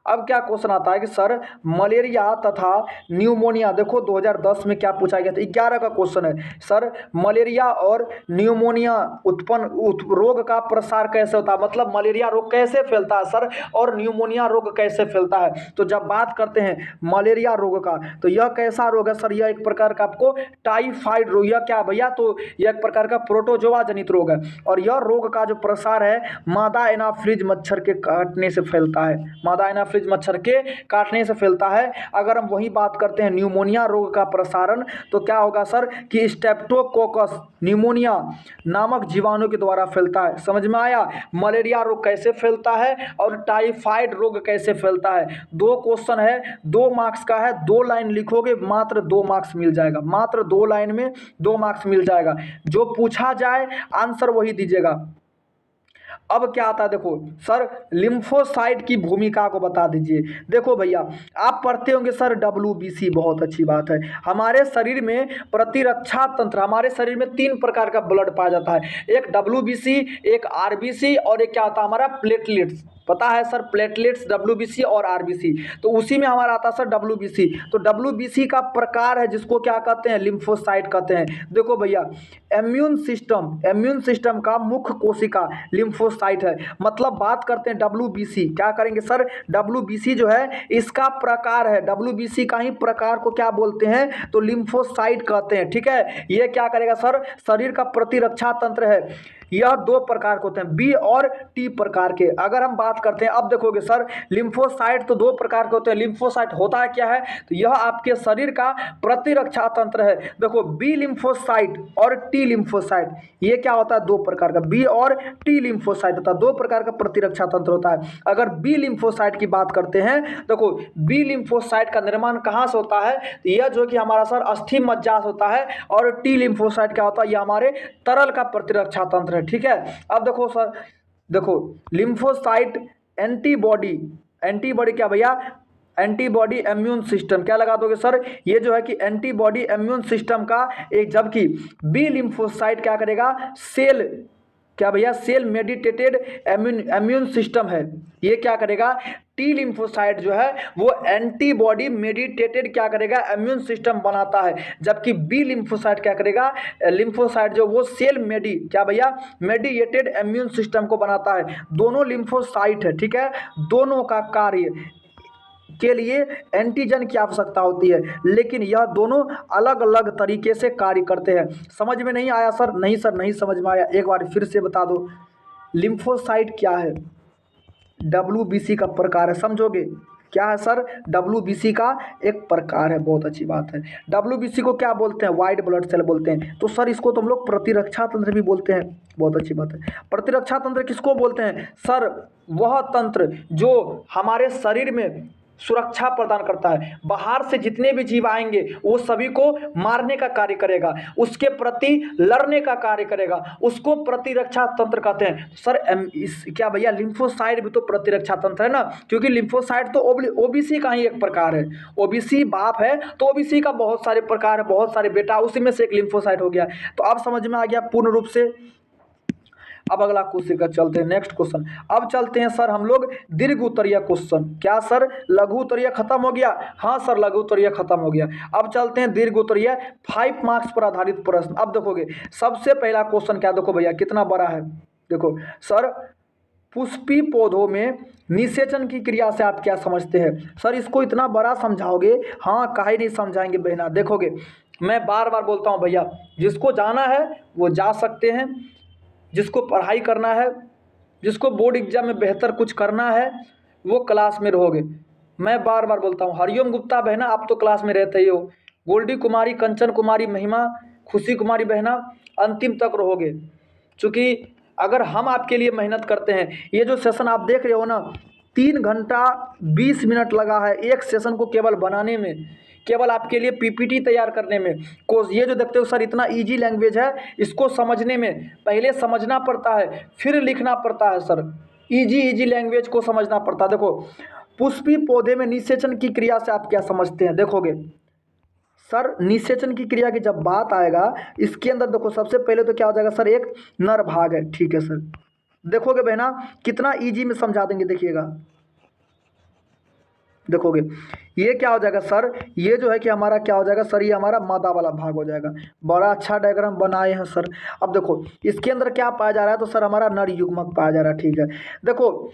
अब क्या क्वेश्चन आता है कि सर मलेरिया तथा न्यूमोनिया, देखो 2010 में क्या पूछा गया था, 11 का क्वेश्चन है। सर मलेरिया और न्यूमोनिया रोग का प्रसार कैसे होता है, मतलब मलेरिया रोग कैसे फैलता है सर, और न्यूमोनिया रोग कैसे फैलता है। तो जब बात करते हैं मलेरिया रोग का, तो यह कैसा रोग है सर, यह एक प्रकार का आपको टाइफाइड रोग, यह क्या भैया, तो यह एक प्रकार का प्रोटोजोआ जनित रोग है। और यह रोग का जो प्रसार है मादा एनाफ्रीज मच्छर के काटने से फैलता है, मादा एनाफ्रीज मच्छर के काटने से फैलता है। अगर हम वही बात करते हैं न्यूमोनिया रोग का प्रसारण, तो क्या होगा सर कि स्टेप्टोकोकस न्यूमोनिया नामक जीवाणु के द्वारा फैलता है। समझ में आया, मलेरिया रोग कैसे फैलता है और टाइफाइड रोग कैसे फैलता है। 2 क्वेश्चन है, 2 मार्क्स का है, 2 लाइन लिखोगे मात्र 2 मार्क्स मिल जाएगा, मात्र 2 लाइन में 2 मार्क्स मिल जाएगा। जो पूछा जाए आंसर वही दीजिएगा। अब क्या आता है, देखो सर लिम्फोसाइट की भूमिका को बता दीजिए। देखो भैया आप पढ़ते होंगे सर WBC, बहुत अच्छी बात है। हमारे शरीर में प्रतिरक्षा तंत्र, हमारे शरीर में 3 प्रकार का ब्लड पाया जाता है, एक WBC, एक RBC और एक क्या होता है हमारा प्लेटलेट्स। पता है सर, प्लेटलेट्स, WBC और RBC, तो उसी में हमारा आता है सर WBC। तो WBC का प्रकार है जिसको क्या कहते हैं, लिम्फोसाइट कहते हैं। देखो भैया इम्यून सिस्टम का मुख्य कोशिका लिम्फोसाइट है। मतलब बात करते हैं WBC, क्या करेंगे सर, WBC जो है इसका प्रकार है, WBC का ही प्रकार को क्या बोलते हैं, तो लिम्फोसाइट कहते हैं। ठीक है, ये क्या करेगा सर, शरीर का प्रतिरक्षा तंत्र है। यह 2 प्रकार के होते हैं, B और T प्रकार के। अगर हम बात करते हैं, अब देखोगे सर लिम्फोसाइट तो 2 प्रकार के होते हैं। लिम्फोसाइट होता है क्या है, तो यह आपके शरीर का प्रतिरक्षा तंत्र है। देखो B लिम्फोसाइट और T लिम्फोसाइट, ये क्या होता है, 2 प्रकार का, B और T लिम्फोसाइट होता है, 2 प्रकार का प्रतिरक्षा तंत्र होता है। अगर B लिम्फोसाइट की बात करते हैं, देखो B लिम्फोसाइट का निर्माण कहाँ से होता है, तो यह जो कि हमारा सर अस्थि मज्जा से होता है। और T लिम्फोसाइट क्या होता है, यह हमारे तरल का प्रतिरक्षा तंत्र है। ठीक है, अब देखो सर, देखो लिम्फोसाइट एंटीबॉडी, एंटीबॉडी क्या भैया, एंटीबॉडी इम्यून सिस्टम, क्या लगा दोगे सर, ये जो है कि एंटीबॉडी इम्यून सिस्टम का एक, जबकि बी लिम्फोसाइट क्या करेगा, सेल, क्या भैया, सेल मेडिटेटेड इम्यून सिस्टम है। ये क्या करेगा, टी लिम्फोसाइट जो है वो एंटीबॉडी मेडिटेटेड क्या करेगा, इम्यून सिस्टम बनाता है। जबकि बी लिम्फोसाइट क्या करेगा, लिम्फोसाइट जो वो सेल क्या भैया, मेडिएटेड इम्यून सिस्टम को बनाता है। दोनों लिम्फोसाइट है, ठीक है, दोनों का कार्य के लिए एंटीजन की आवश्यकता होती है, लेकिन यह दोनों अलग अलग तरीके से कार्य करते हैं। समझ में नहीं आया सर, नहीं सर नहीं समझ में आया, एक बार फिर से बता दो, लिम्फोसाइट क्या है, WBC का प्रकार है, समझोगे क्या है सर, WBC का एक प्रकार है, बहुत अच्छी बात है। WBC को क्या बोलते हैं, वाइट ब्लड सेल बोलते हैं। तो सर इसको तो हम लोग प्रतिरक्षा तंत्र भी बोलते हैं, बहुत अच्छी बात है। प्रतिरक्षा तंत्र किसको बोलते हैं सर, वह तंत्र जो हमारे शरीर में सुरक्षा प्रदान करता है, बाहर से जितने भी जीव आएंगे वो सभी को मारने का कार्य करेगा, उसके प्रति लड़ने का कार्य करेगा, उसको प्रतिरक्षा तंत्र कहते हैं। सर क्या भैया, लिम्फोसाइट भी तो प्रतिरक्षा तंत्र है ना, क्योंकि लिम्फोसाइट तो OBC का ही एक प्रकार है। OBC बाप है तो OBC का बहुत सारे प्रकार है, बहुत सारे बेटा, उसी में से एक लिम्फोसाइट हो गया। तो अब समझ में आ गया पूर्ण रूप से। अब अगला क्वेश्चन का चलते हैं, नेक्स्ट क्वेश्चन। अब चलते हैं सर हम लोग दीर्घ उत्तरीय क्वेश्चन। क्या सर लघु उत्तरीय खत्म हो गया, हाँ सर लघु उत्तरीय खत्म हो गया। अब चलते हैं दीर्घ उत्तरीय 5 मार्क्स पर आधारित प्रश्न। अब देखोगे सबसे पहला क्वेश्चन क्या, देखो भैया कितना बड़ा है, देखो सर पुष्पी पौधों में निषेचन की क्रिया से आप क्या समझते हैं। सर इसको इतना बड़ा समझाओगे, हाँ काहे नहीं समझाएंगे बहना। देखोगे मैं बार बार बोलता हूँ भैया, जिसको जाना है वो जा सकते हैं, जिसको पढ़ाई करना है, जिसको बोर्ड एग्जाम में बेहतर कुछ करना है वो क्लास में रहोगे। मैं बार बार बोलता हूँ, हरिओम गुप्ता बहना आप तो क्लास में रहते ही हो, गोल्डी कुमारी, कंचन कुमारी, महिमा, खुशी कुमारी बहना अंतिम तक रहोगे। चूँकि अगर हम आपके लिए मेहनत करते हैं, ये जो सेशन आप देख रहे हो ना, 3 घंटा 20 मिनट लगा है एक सेशन को केवल बनाने में, केवल आपके लिए PPT तैयार करने में। ये जो देखते हो सर इतना इजी लैंग्वेज है, इसको समझने में पहले समझना पड़ता है फिर लिखना पड़ता है सर, इजी लैंग्वेज को समझना पड़ता है। देखो पुष्पी पौधे में निषेचन की क्रिया से आप क्या समझते हैं। देखोगे सर निषेचन की क्रिया की जब बात आएगा, इसके अंदर देखो सबसे पहले तो क्या हो जाएगा सर, एक नर भाग है, ठीक है सर। देखोगे बहना कितना इजी में समझा देंगे, देखिएगा देखोगे ये क्या हो जाएगा सर, ये जो है कि हमारा क्या हो जाएगा सर, ये हमारा मादा वाला भाग हो जाएगा। बड़ा अच्छा डायग्राम बनाए हैं सर। अब देखो इसके अंदर क्या पाया जा रहा है, तो सर हमारा नर युग्मक पाया जा रहा है। ठीक है, देखो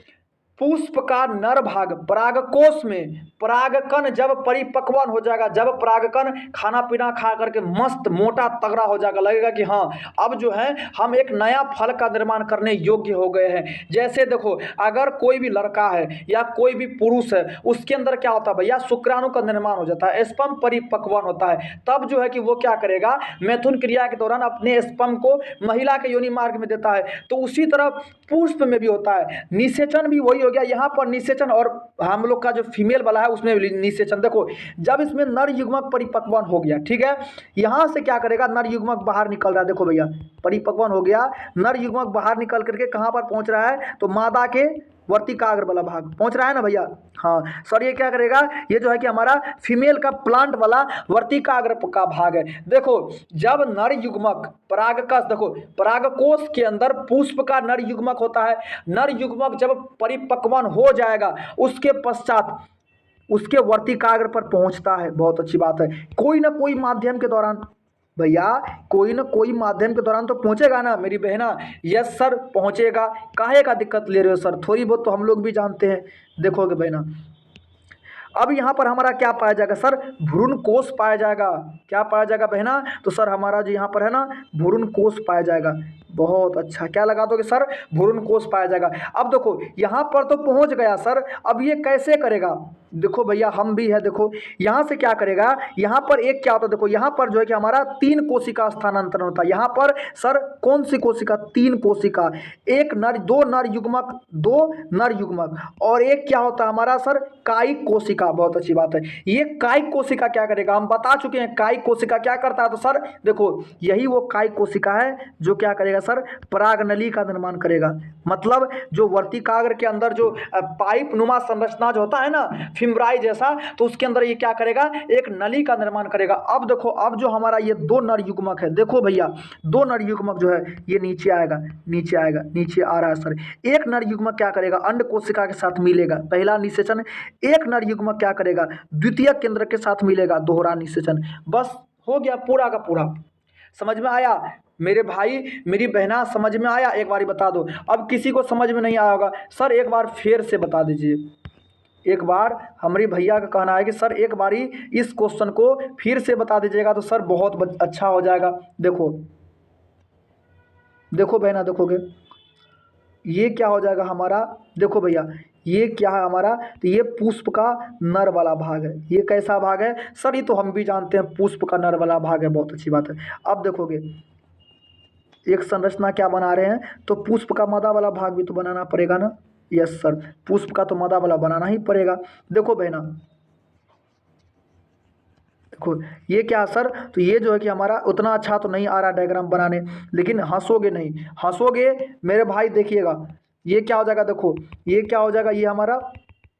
पुष्प का नर भाग परागकोश में परागकण जब परिपक्वन हो जाएगा, जब परागकण खाना पीना खा करके मस्त मोटा तगड़ा हो जाएगा, लगेगा कि हाँ अब जो है हम एक नया फल का निर्माण करने योग्य हो गए हैं। जैसे देखो अगर कोई भी लड़का है या कोई भी पुरुष है, उसके अंदर क्या होता है भैया, शुक्राणु का निर्माण हो जाता है, स्पर्म परिपक्वन होता है, तब जो है कि वो क्या करेगा, मैथुन क्रिया के दौरान अपने स्पर्म को महिला के योनि मार्ग में देता है। तो उसी तरह पुष्प में भी होता है, निषेचन भी वही हो गया यहाँ पर निषेचन, और हम लोग का जो फीमेल वाला है उसमें निषेचन। देखो जब इसमें नर युग्मक परिपक्वन हो गया, ठीक है, यहाँ से क्या करेगा, नर युग्मक बाहर निकल रहा है। देखो भैया परिपक्वन हो गया, नर युग्मक बाहर निकल करके कहाँ पर पहुंच रहा है, तो मादा के वर्तिकाग्र वाला भाग पहुंच रहा है ना भैया। हाँ सर, ये क्या करेगा, ये जो है कि हमारा फीमेल का प्लांट वाला वर्तिकाग्र का भाग है। देखो जब नर युग्मक परागकश, देखो परागकोश के अंदर पुष्प का नर युग्मक होता है, नर युग्मक जब परिपक्वन हो जाएगा उसके पश्चात उसके वर्तिकाग्र पर पहुंचता है। बहुत अच्छी बात है, कोई ना कोई माध्यम के दौरान भैया, कोई ना कोई माध्यम के दौरान तो पहुंचेगा ना मेरी बहना। यस सर पहुंचेगा, काहे का दिक्कत ले रहे हो सर, थोड़ी बहुत तो हम लोग भी जानते हैं। देखोगे बहना अब यहाँ पर हमारा क्या पाया जाएगा सर, भ्रूण कोष पाया जाएगा। क्या पाया जाएगा बहना, तो सर हमारा जो यहाँ पर है ना भ्रूण कोष पाया जाएगा। बहुत अच्छा, क्या लगा दोगे सर, भ्रूण कोष पाया जाएगा। अब देखो यहाँ पर तो पहुँच गया सर, अब ये कैसे करेगा, देखो भैया हम भी है, देखो यहाँ से क्या करेगा, यहाँ पर एक क्या होता है, देखो यहाँ पर जो है कि हमारा 3 कोशिका स्थानांतरण होता है। यहाँ पर सर कौन सी कोशिका, 3 कोशिका, एक नर, 2 नर युग्मक, 2 नर युग्मक, और एक क्या होता है हमारा सर कायिक कोशिका। बहुत अच्छी बात है, ये कायिक कोशिका क्या करेगा, हम बता चुके हैं कायिक कोशिका क्या करता है। तो सर देखो यही वो कायिक कोशिका है जो क्या करेगा सर, परागनली का निर्माण करेगा। मतलब जो वर्तिकाग्र के अंदर जो पाइप नुमा संरचना जो होता है ना फिम्ब्राई जैसा, तो उसके अंदर ये क्या करेगा, एक नली का निर्माण करेगा। अब देखो अब जो हमारा ये 2 नर युग्मक है, देखो भैया 2 नर युग्मक जो है ये नीचे आएगा, नीचे आएगा, नीचे आ रहा है सर। एक नर युग्मक क्या करेगा, अंड कोशिका के साथ मिलेगा, पहला निषेचन। एक नर युग्मक क्या करेगा, द्वितीय केंद्र के साथ मिलेगा, दोहरा निषेचन। बस हो गया पूरा का पूरा। समझ में आया मेरे भाई मेरी बहना, समझ में आया, एक बार बता दो। अब किसी को समझ में नहीं आया होगा सर एक बार फिर से बता दीजिए। एक बार हमारी भैया का कहना है कि सर एक बारी इस क्वेश्चन को फिर से बता दीजिएगा तो सर बहुत अच्छा हो जाएगा। देखो देखो बहना, देखोगे ये क्या हो जाएगा हमारा, देखो भैया ये क्या है हमारा, तो ये पुष्प का नर वाला भाग है। ये कैसा भाग है सर, ये तो हम भी जानते हैं पुष्प का नर वाला भाग है। बहुत अच्छी बात है। अब देखोगे एक संरचना क्या बना रहे हैं, तो पुष्प का मादा वाला भाग भी तो बनाना पड़ेगा ना। यस सर, पुष्प का तो मादा वाला बनाना ही पड़ेगा। देखो बहना देखो ये क्या सर, तो ये जो है कि हमारा उतना अच्छा तो नहीं आ रहा डायग्राम बनाने, लेकिन हंसोगे नहीं, हंसोगे मेरे भाई, देखिएगा ये क्या हो जाएगा, देखो ये क्या हो जाएगा, ये हमारा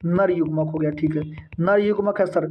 नर युग्मक हो गया। ठीक है, नर युग्मक है सर।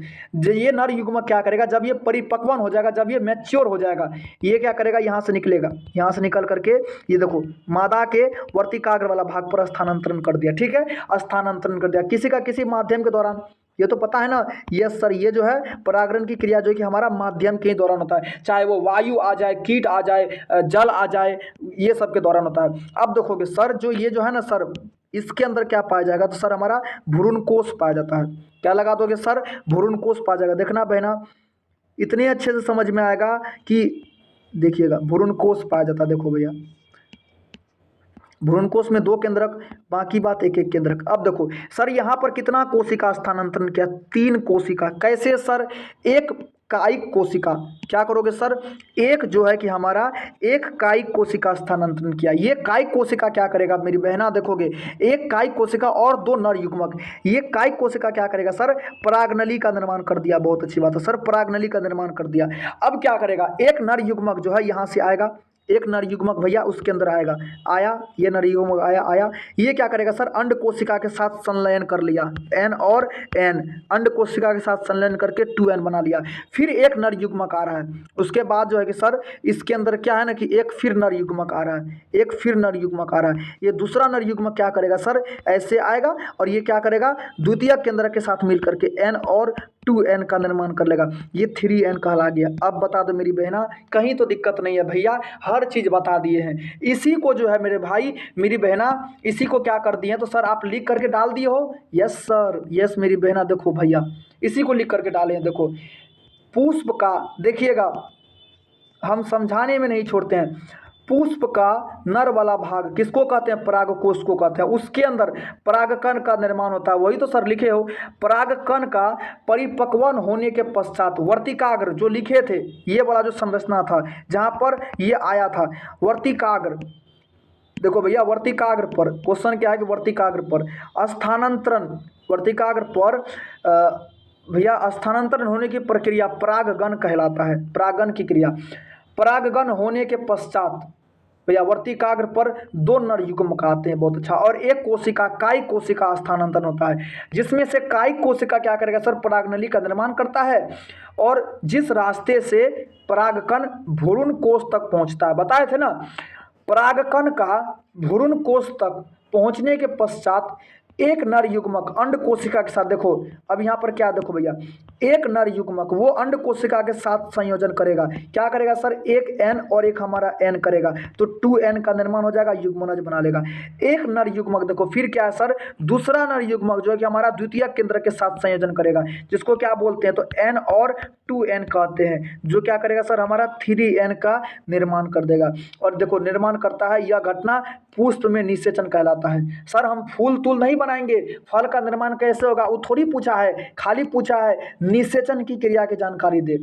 ये नर युग्मक क्या करेगा, जब ये परिपक्वन हो जाएगा, जब ये मैच्योर हो जाएगा, ये क्या करेगा, यहाँ से निकलेगा, यहाँ से निकल करके ये देखो मादा के वर्तिकाग्र वाला भाग पर स्थानांतरण कर दिया। ठीक है, स्थानांतरण कर दिया किसी का किसी माध्यम के दौरान, ये तो पता है ना। यस सर, ये जो है परागण की क्रिया जो है कि हमारा माध्यम के दौरान होता है, चाहे वो वायु आ जाए, कीट आ जाए, जल आ जाए, ये सब के दौरान होता है। अब देखोगे सर जो ये जो है ना सर, इसके अंदर क्या पाया जाएगा, तो सर हमारा भ्रूण कोष पाया जाता है। क्या लगा दोगे सर, भ्रूण कोष पाया जाएगा। देखना बहना इतने अच्छे से समझ में आएगा कि देखिएगा भ्रूण कोष पाया जाता है। देखो भैया भ्रूणकोश में 2 केंद्रक, बाकी बात एक एक केंद्रक। अब देखो सर यहाँ पर कितना कोशिका स्थानांतरण किया, 3 कोशिका। कैसे सर, एक कायिक कोशिका, क्या करोगे सर, एक जो है कि हमारा एक कायिक कोशिका स्थानांतरण किया। ये कायिक कोशिका क्या करेगा मेरी बहना, देखोगे एक कायिक कोशिका और 2 नर युग्मक, ये कायिक कोशिका क्या करेगा सर, परागनली का निर्माण कर दिया। बहुत अच्छी बात है सर, परागनली का निर्माण कर दिया। अब क्या करेगा, एक नर युग्मक जो है यहाँ से आएगा, एक नर युग्मक भैया उसके अंदर आएगा, आया ये नर युग्मक आया, ये क्या करेगा सर, अंड कोशिका के साथ संलयन कर लिया, एन और एन, अंड कोशिका के साथ संलयन करके 2n बना लिया। फिर एक नर युग्मक आ रहा है, उसके बाद जो है कि सर इसके अंदर क्या है ना कि एक फिर नर युग्मक आ रहा है, एक फिर नर युग्मक आ रहा है। ये दूसरा नर युग्मक क्या करेगा सर, ऐसे आएगा और ये क्या करेगा, द्वितीयक केंद्र के साथ मिल करके n और 2n का निर्माण कर लेगा, ये 3n कहला गया। अब बता दो मेरी बहना, कहीं तो दिक्कत नहीं है भैया, हर चीज़ बता दिए हैं। इसी को जो है मेरे भाई मेरी बहना, इसी को क्या कर दिए हैं तो सर आप लिख करके डाल दिए हो, यस सर, यस मेरी बहना, देखो भैया इसी को लिख करके डाले हैं। देखो पुष्प का, देखिएगा हम समझाने में नहीं छोड़ते हैं, पुष्प का नर वाला भाग किसको कहते हैं, परागकोश को कहते हैं, उसके अंदर परागकण का निर्माण होता है। वही तो सर लिखे हो, परागकण का परिपक्वन होने के पश्चात वर्तिकाग्र जो लिखे थे, ये वाला जो संरचना था जहाँ पर ये आया था वर्तिकाग्र, देखो भैया वर्तिकाग्र पर क्वेश्चन क्या है कि वर्तिकाग्र पर स्थानांतरण, वर्तिकाग्र पर भैया स्थानांतरण होने की प्रक्रिया परागगण कहलाता है, परागण की क्रिया। परागगण होने के पश्चात भैया वर्तिकाग्र पर 2 नर युग्मक आते हैं, बहुत अच्छा। और एक कोशिका कायिक कोशिका स्थानांतरण होता है, जिसमें से कायिक कोशिका क्या करेगा सर, परागनली का निर्माण करता है और जिस रास्ते से परागकण भ्रूण कोश तक पहुंचता है, बताए थे ना, परागकण का भ्रूण कोश तक पहुंचने के पश्चात एक नर युग्मक अंड कोशिका के साथ, देखो अब यहाँ पर क्या, देखो भैया एक नर युग्मक वो अंड कोशिका के साथ संयोजन करेगा, क्या करेगा सर, एक n और एक हमारा n करेगा, तो 2n का निर्माण हो जाएगा, युग्मनज बना लेगा। एक नर युग्मक देखो फिर क्या है सर, दूसरा नर युग्मक जो है कि हमारा द्वितीयक केंद्र के साथ संयोजन करेगा, जिसको क्या बोलते हैं तो n और 2n कहते हैं, जो क्या करेगा सर, हमारा 3n का निर्माण कर देगा। और देखो निर्माण करता है, यह घटना पुष्प में निषेचन कहलाता है। सर हम फूल तूल नहीं बनाएंगे, फल का निर्माण कैसे होगा वो थोड़ी पूछा है, खाली पूछा है निषेचन की क्रिया की जानकारी दे।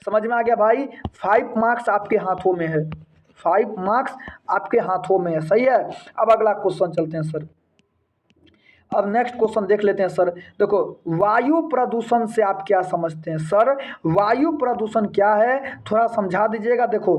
समझ में आ गया भाई, 5 मार्क्स आपके हाथों में है, 5 मार्क्स आपके हाथों में है, सही है। अब अगला क्वेश्चन चलते हैं सर, अब नेक्स्ट क्वेश्चन देख लेते हैं सर। देखो वायु प्रदूषण से आप क्या समझते हैं सर, वायु प्रदूषण क्या है थोड़ा समझा दीजिएगा। देखो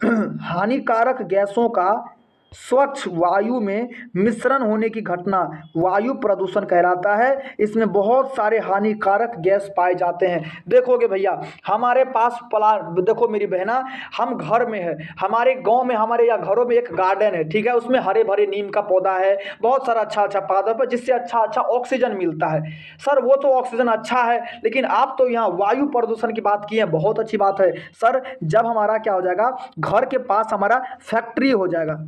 हानिकारक गैसों का स्वच्छ वायु में मिश्रण होने की घटना वायु प्रदूषण कहलाता है। इसमें बहुत सारे हानिकारक गैस पाए जाते हैं। देखोगे भैया हमारे पास देखो मेरी बहना, हम घर में है, हमारे गांव में, हमारे या घरों में एक गार्डन है, ठीक है, उसमें हरे भरे नीम का पौधा है, बहुत सारा अच्छा अच्छा पौधा है, जिससे अच्छा अच्छा ऑक्सीजन मिलता है। सर वो तो ऑक्सीजन अच्छा है, लेकिन आप तो यहाँ वायु प्रदूषण की बात की है, बहुत अच्छी बात है सर। जब हमारा क्या हो जाएगा, घर के पास हमारा फैक्ट्री हो जाएगा,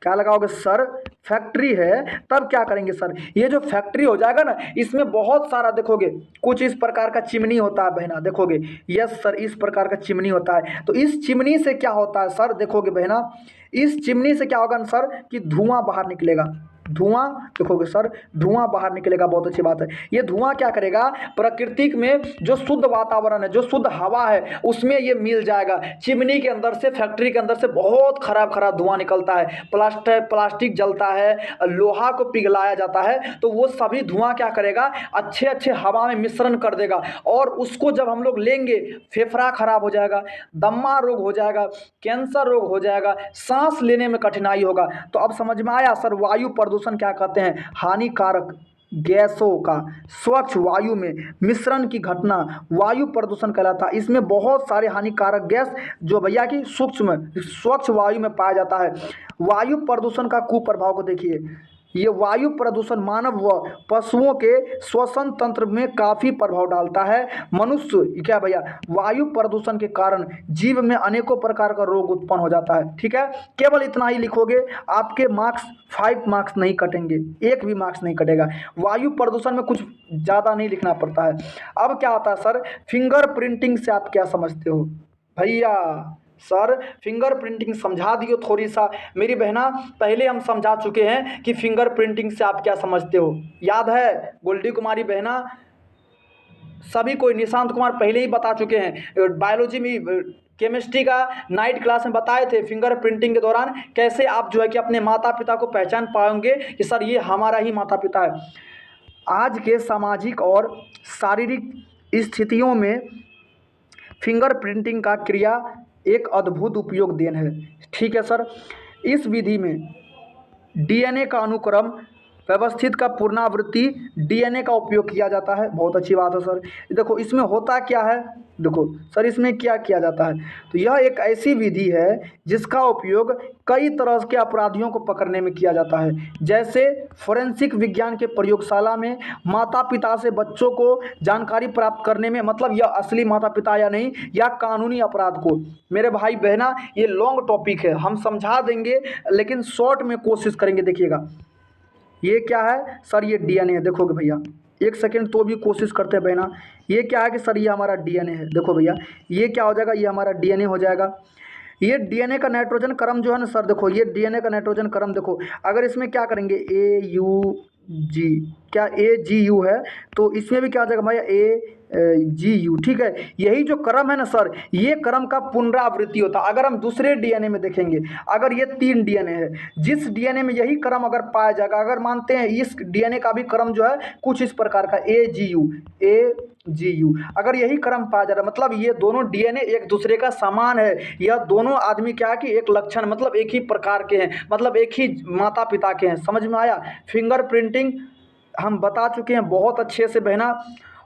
क्या लगाओगे सर, फैक्ट्री है, तब क्या करेंगे सर, ये जो फैक्ट्री हो जाएगा ना, इसमें बहुत सारा देखोगे कुछ इस प्रकार का चिमनी होता है बहना, देखोगे यस सर इस प्रकार का चिमनी होता है। तो इस चिमनी से क्या होता है सर, देखोगे बहना इस चिमनी से क्या होगा ना सर कि धुआं बाहर निकलेगा, धुआं देखोगे सर, धुआं बाहर निकलेगा, बहुत अच्छी बात है। ये धुआं क्या करेगा, प्रकृति में जो शुद्ध वातावरण है, जो शुद्ध हवा है, उसमें ये मिल जाएगा। चिमनी के अंदर से, फैक्ट्री के अंदर से बहुत खराब खराब धुआं निकलता है, प्लास्टिक जलता है, लोहा को पिघलाया जाता है, तो वो सभी धुआं क्या करेगा, अच्छे अच्छे हवा में मिश्रण कर देगा, और उसको जब हम लोग लेंगे फेफड़ा खराब हो जाएगा, दमा रोग हो जाएगा, कैंसर रोग हो जाएगा, सांस लेने में कठिनाई होगा। तो अब समझ में आया सर, वायु प्रदूषण क्या कहते हैं, हानिकारक गैसों का स्वच्छ वायु में मिश्रण की घटना वायु प्रदूषण कहलाता है। इसमें बहुत सारे हानिकारक गैस जो भैया की सूक्ष्म स्वच्छ वायु में पाया जाता है। वायु प्रदूषण का कुप्रभाव को देखिए, ये वायु प्रदूषण मानव व पशुओं के श्वसन तंत्र में काफ़ी प्रभाव डालता है। मनुष्य क्या भैया, वायु प्रदूषण के कारण जीव में अनेकों प्रकार का रोग उत्पन्न हो जाता है, ठीक है। केवल इतना ही लिखोगे, आपके मार्क्स 5 मार्क्स नहीं कटेंगे, एक भी मार्क्स नहीं कटेगा। वायु प्रदूषण में कुछ ज़्यादा नहीं लिखना पड़ता है। अब क्या होता है सर, फिंगर प्रिंटिंग से आप क्या समझते हो भैया, सर फिंगर प्रिंटिंग समझा दियो थोड़ी सा मेरी बहना, पहले हम समझा चुके हैं कि फिंगर प्रिंटिंग से आप क्या समझते हो, याद है गोल्डी कुमारी बहना, सभी कोई निशांत कुमार पहले ही बता चुके हैं, बायोलॉजी में केमिस्ट्री का नाइट क्लास में बताए थे, फिंगर प्रिंटिंग के दौरान कैसे आप जो है कि अपने माता पिता को पहचान पाएंगे कि सर ये हमारा ही माता पिता है। आज के सामाजिक और शारीरिक स्थितियों में फिंगर प्रिंटिंग का क्रिया एक अद्भुत उपयोग देन है। ठीक है सर। इस विधि में डीएनए का अनुक्रम व्यवस्थित का पुनरावृत्ति डीएनए का उपयोग किया जाता है। बहुत अच्छी बात है सर। देखो इसमें होता क्या है, देखो सर इसमें क्या किया जाता है, तो यह एक ऐसी विधि है जिसका उपयोग कई तरह के अपराधियों को पकड़ने में किया जाता है। जैसे फोरेंसिक विज्ञान के प्रयोगशाला में माता पिता से बच्चों को जानकारी प्राप्त करने में, मतलब यह असली माता पिता या नहीं, या कानूनी अपराध को। मेरे भाई बहना ये लॉन्ग टॉपिक है, हम समझा देंगे लेकिन शॉर्ट में कोशिश करेंगे। देखिएगा ये क्या है सर, ये डीएनए है। देखोगे भैया एक सेकंड तो भी कोशिश करते हैं बहना। ये क्या है कि सर ये हमारा डीएनए है। देखो भैया ये क्या हो जाएगा, ये हमारा डीएनए हो जाएगा। ये डीएनए का नाइट्रोजन क्रम जो है ना सर, देखो ये डीएनए का नाइट्रोजन क्रम देखो, अगर इसमें क्या करेंगे AUG, क्या AGU है, तो इसमें भी क्या हो जाएगा भैया AGU। ठीक है, यही जो क्रम है ना सर, ये क्रम का पुनरावृत्ति होता है। अगर हम दूसरे डीएनए में देखेंगे, अगर ये 3 डीएनए है, जिस डीएनए में यही क्रम अगर पाया जाएगा, अगर मानते हैं इस डीएनए का भी क्रम जो है कुछ इस प्रकार का AGU, अगर यही क्रम पाया जा रहा है, मतलब ये दोनों डीएनए एक दूसरे का समान है, यह दोनों आदमी क्या है कि एक लक्षण, मतलब एक ही प्रकार के हैं, मतलब एक ही माता पिता के हैं। समझ में आया। फिंगरप्रिंटिंग हम बता चुके हैं बहुत अच्छे से बहना,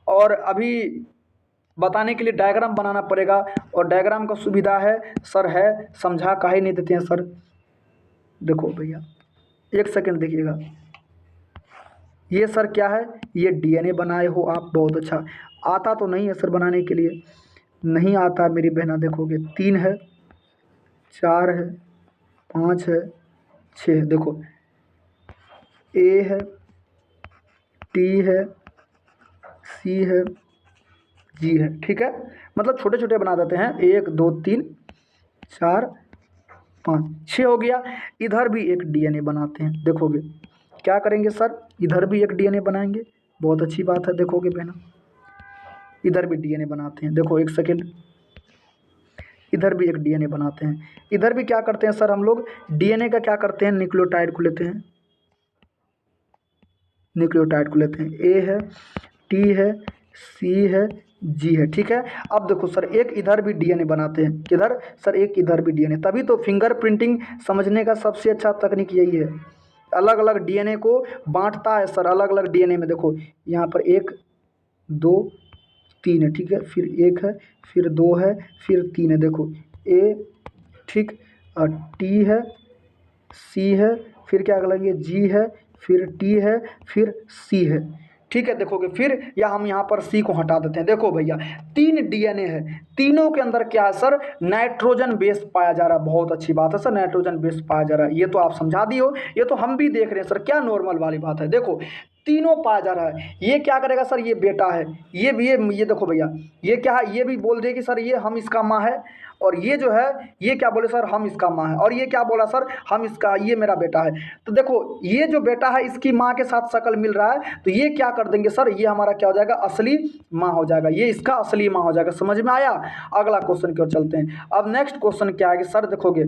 और अभी बताने के लिए डायग्राम बनाना पड़ेगा, और डायग्राम का सुविधा है सर, है समझा काहे नहीं देते हैं सर। देखो भैया एक सेकंड देखिएगा, ये सर क्या है, ये डीएनए बनाए हो आप, बहुत अच्छा। आता तो नहीं है सर बनाने के लिए, नहीं आता मेरी बहना। देखोगे 3 है, 4 है, 5 है, 6 है। देखो A है, T है, C है, G है। ठीक है, मतलब छोटे छोटे बना देते हैं, 1 2 3 4 5 6 हो गया। इधर भी एक डीएनए बनाते हैं। देखोगे क्या करेंगे सर, इधर भी एक डीएनए बनाएंगे। बहुत अच्छी बात है। देखोगे बहना इधर भी डीएनए बनाते हैं। देखो एक सेकेंड, इधर भी एक डीएनए बनाते हैं। इधर भी क्या करते हैं सर, हम लोग डीएनए का क्या करते हैं, न्यूक्लियोटाइड को लेते हैं, न्यूक्लियोटाइड को लेते हैं। A है, T है, C है, G है। ठीक है, अब देखो सर एक इधर भी डीएनए बनाते हैं। किधर सर, एक इधर भी डीएनए। तभी तो फिंगरप्रिंटिंग समझने का सबसे अच्छा तकनीक यही है, अलग अलग डीएनए को बांटता है सर। अलग अलग डीएनए में देखो यहाँ पर 1 2 3 है। ठीक है, फिर 1 है, फिर 2 है, फिर 3 है। देखो A, ठीक, T है, C है, फिर क्या करेंगे G है, फिर T है, फिर C है। ठीक है, देखोगे फिर या हम यहाँ पर C को हटा देते हैं। देखो भैया 3 डीएनए है, तीनों के अंदर क्या है सर, नाइट्रोजन बेस पाया जा रहा है। बहुत अच्छी बात है सर, नाइट्रोजन बेस पाया जा रहा है। ये तो आप समझा दी हो, ये तो हम भी देख रहे हैं सर, क्या नॉर्मल वाली बात है। देखो तीनों पाया जा रहा है। ये क्या करेगा सर, ये बेटा है, ये भी ये देखो भैया ये क्या है, ये भी बोल दे कि सर ये हम इसका माँ है, और ये जो है ये क्या बोले सर, हम इसका माँ है, और ये क्या बोला सर, हम इसका, ये मेरा बेटा है। तो देखो ये जो बेटा है इसकी माँ के साथ शकल मिल रहा है, तो ये क्या कर देंगे सर, ये हमारा क्या हो जाएगा, असली माँ हो जाएगा, ये इसका असली माँ हो जाएगा। समझ में आया। अगला क्वेश्चन की ओर चलते हैं। अब नेक्स्ट क्वेश्चन क्या है कि सर देखोगे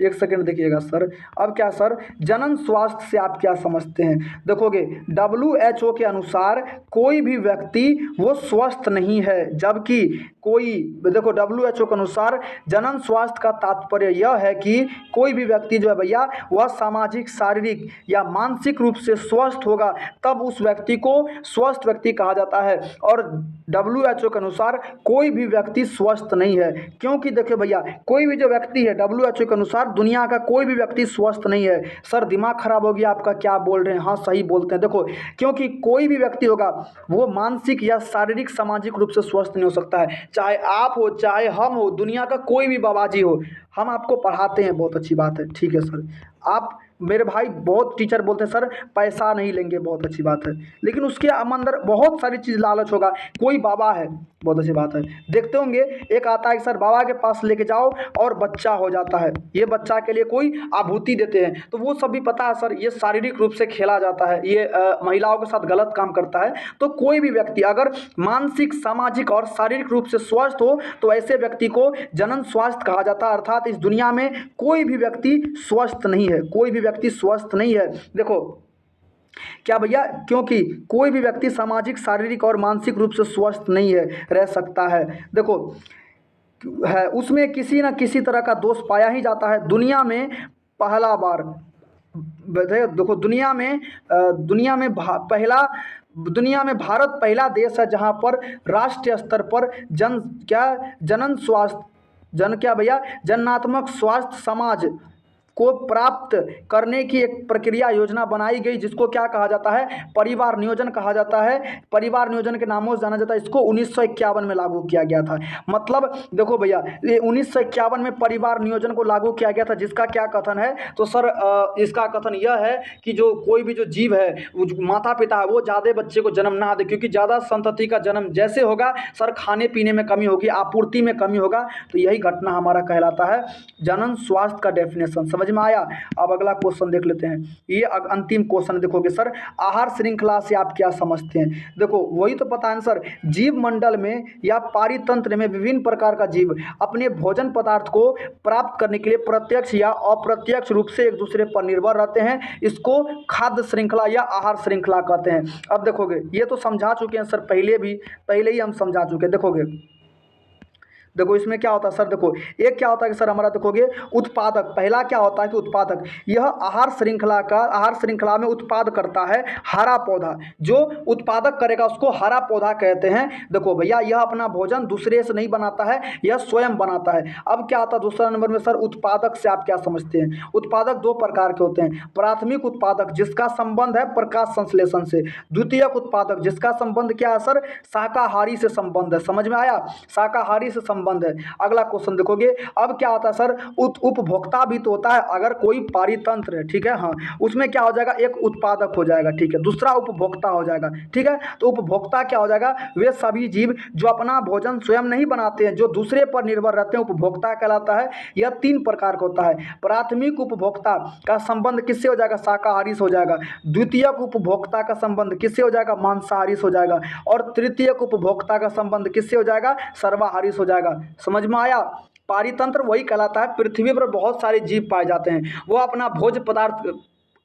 एक सेकंड देखिएगा सर, अब क्या सर, जनन स्वास्थ्य से आप क्या समझते हैं। देखोगे WHO के अनुसार कोई भी व्यक्ति वो स्वस्थ नहीं है, जबकि कोई, देखो WHO के अनुसार जनन स्वास्थ्य का तात्पर्य यह है कि कोई भी व्यक्ति जो है भैया वह सामाजिक, शारीरिक या मानसिक रूप से स्वस्थ होगा, तब उस व्यक्ति को स्वस्थ व्यक्ति कहा जाता है। और WHO के अनुसार कोई भी व्यक्ति स्वस्थ नहीं है, क्योंकि देखिए भैया कोई भी जो व्यक्ति है WHO के अनुसार दुनिया का कोई भी व्यक्ति स्वस्थ नहीं है। सर दिमाग खराब हो गया आपका, क्या बोल रहे हैं, हाँ सही बोलते हैं। देखो क्योंकि कोई भी व्यक्ति होगा वो मानसिक या शारीरिक सामाजिक रूप से स्वस्थ नहीं हो सकता है, चाहे आप हो, चाहे हम हो, दुनिया का कोई भी बाबाजी हो। हम आपको पढ़ाते हैं, बहुत अच्छी बात है। ठीक है सर, आप मेरे भाई बहुत टीचर बोलते हैं सर पैसा नहीं लेंगे, बहुत अच्छी बात है, लेकिन उसके अंदर बहुत सारी चीज़ लालच होगा। कोई बाबा है, बहुत अच्छी बात है, देखते होंगे एक आता है सर बाबा के पास लेके जाओ और बच्चा हो जाता है, ये बच्चा के लिए कोई आभूति देते हैं, तो वो सब भी पता है सर ये शारीरिक रूप से खेला जाता है, ये महिलाओं के साथ गलत काम करता है। तो कोई भी व्यक्ति अगर मानसिक, सामाजिक और शारीरिक रूप से स्वस्थ हो तो ऐसे व्यक्ति को जनन स्वास्थ्य कहा जाता है। अर्थात इस दुनिया में कोई भी व्यक्ति स्वस्थ नहीं है, कोई भी व्यक्ति स्वस्थ नहीं है। देखो क्या भैया, क्योंकि कोई भी व्यक्ति सामाजिक, शारीरिक और मानसिक रूप से स्वस्थ नहीं है, रह सकता है। देखो है उसमें किसी न किसी तरह का दोष पाया ही जाता है। दुनिया में पहला बार देखो दुनिया में दुनिया में भारत पहला देश है जहाँ पर राष्ट्रीय स्तर पर जनन स्वास्थ्य जन क्या भैया जननात्मक स्वास्थ्य समाज को प्राप्त करने की एक प्रक्रिया योजना बनाई गई, जिसको क्या कहा जाता है, परिवार नियोजन कहा जाता है। परिवार नियोजन के नामों से जाना जाता है। इसको 1951 में लागू किया गया था। मतलब देखो भैया, ये 1951 में परिवार नियोजन को लागू किया गया था, जिसका क्या कथन है, तो सर इसका कथन यह है कि जो कोई भी जो जीव है, माता पिता है, वो ज़्यादा बच्चे को जन्म ना दे, क्योंकि ज़्यादा संतति का जन्म जैसे होगा सर खाने पीने में कमी होगी, आपूर्ति में कमी होगा। तो यही घटना हमारा कहलाता है जनन स्वास्थ्य का डेफिनेशन। समझ में आया। अब अगला क्वेश्चन देख लेते हैं। ये अंतिम क्वेश्चन देखोगे सर, आहार श्रृंखला से आप क्या समझते हैं। देखो वही तो पता है सर, जीव मंडल में या पारितंत्र में विभिन्न प्रकार का जीव अपने भोजन पदार्थ को प्राप्त करने के लिए प्रत्यक्ष या अप्रत्यक्ष रूप से एक दूसरे पर निर्भर रहते हैं। इसको खाद्य श्रृंखला या आहार श्रृंखला कहते हैं। अब देखोगे ये तो समझा चुके हैं सर, पहले ही हम समझा चुके हैं। देखो इसमें क्या होता है सर, देखो एक क्या होता है कि सर हमारा देखोगे उत्पादक, पहला क्या होता है कि उत्पादक, यह आहार श्रृंखला में उत्पाद करता है हरा पौधा। जो उत्पादक करेगा उसको हरा पौधा कहते हैं। देखो भैया यह अपना भोजन दूसरे से नहीं बनाता है, यह स्वयं बनाता है। अब क्या आता है दूसरा नंबर में सर, उत्पादक से आप क्या समझते हैं। उत्पादक दो प्रकार के होते हैं, प्राथमिक उत्पादक जिसका संबंध है प्रकाश संश्लेषण से, द्वितीयक उत्पादक जिसका संबंध क्या है सर, शाकाहारी से संबंध है। समझ में आया, शाकाहारी से संबंध है। अगला क्वेश्चन देखोगे, अब क्या होता है सर, उपभोक्ता भी तो होता है। अगर कोई पारितंत्र है, ठीक है, हाँ, उसमें क्या हो जाएगा, एक उत्पादक हो जाएगा, ठीक है, दूसरा उपभोक्ता हो जाएगा, ठीक है। तो उपभोक्ता क्या हो जाएगा, वे सभी जीव जो अपना भोजन स्वयं नहीं बनाते हैं, जो दूसरे पर निर्भर रहते हैं, उपभोक्ता कहलाता है। यह तीन प्रकार का होता है। प्राथमिक उपभोक्ता का संबंध किससे हो जाएगा, शाकाहारी से हो जाएगा। द्वितीयक उपभोक्ता का संबंध किससे हो जाएगा, मांसाहारी से हो जाएगा। और तृतीयक उपभोक्ता का संबंध किससे हो जाएगा, सर्वाहारी से हो जाएगा। समझ में आया। पारितंत्र वही कहलाता है, पृथ्वी पर बहुत सारे जीव पाए जाते हैं, वो अपना भोज्य पदार्थ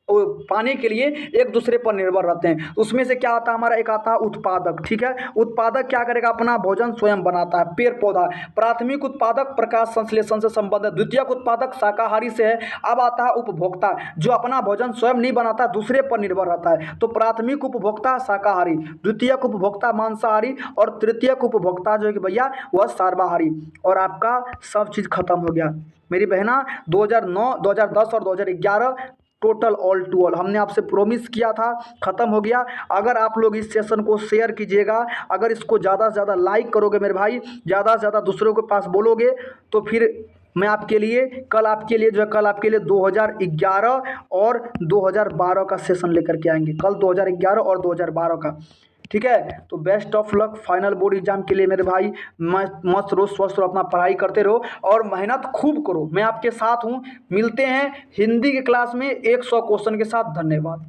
पाने के लिए एक दूसरे पर निर्भर रहते हैं। उसमें से क्या आता है हमारा, एक आता है उत्पादक, ठीक है। उत्पादक क्या करेगा, अपना भोजन स्वयं बनाता है, पेड़ पौधा। प्राथमिक उत्पादक प्रकाश संश्लेषण से संबंध है, द्वितीयक उत्पादक शाकाहारी से है। अब आता है उपभोक्ता जो अपना भोजन स्वयं नहीं बनाता, दूसरे पर निर्भर रहता है। तो प्राथमिक उपभोक्ता शाकाहारी, द्वितीयक उपभोक्ता मांसाहारी और तृतीयक उपभोक्ता जो है कि भैया वह सर्वाहारी। और आपका सब चीज़ खत्म हो गया मेरी बहना। 2009, 2010 और 2011 टोटल ऑल टू ऑल हमने आपसे प्रोमिस किया था, ख़त्म हो गया। अगर आप लोग इस सेशन को शेयर कीजिएगा, अगर इसको ज़्यादा से ज़्यादा लाइक करोगे मेरे भाई, ज़्यादा से ज़्यादा दूसरों के पास बोलोगे, तो फिर मैं आपके लिए कल आपके लिए 2011 और 2012 का सेशन लेकर के आएंगे। कल 2011 और 2012 का, ठीक है। तो best of luck final board exam के लिए मेरे भाई। मस्त रहो, स्वस्थ रहो, अपना पढ़ाई करते रहो और मेहनत खूब करो। मैं आपके साथ हूँ। मिलते हैं हिंदी के क्लास में 100 क्वेश्चन के साथ। धन्यवाद।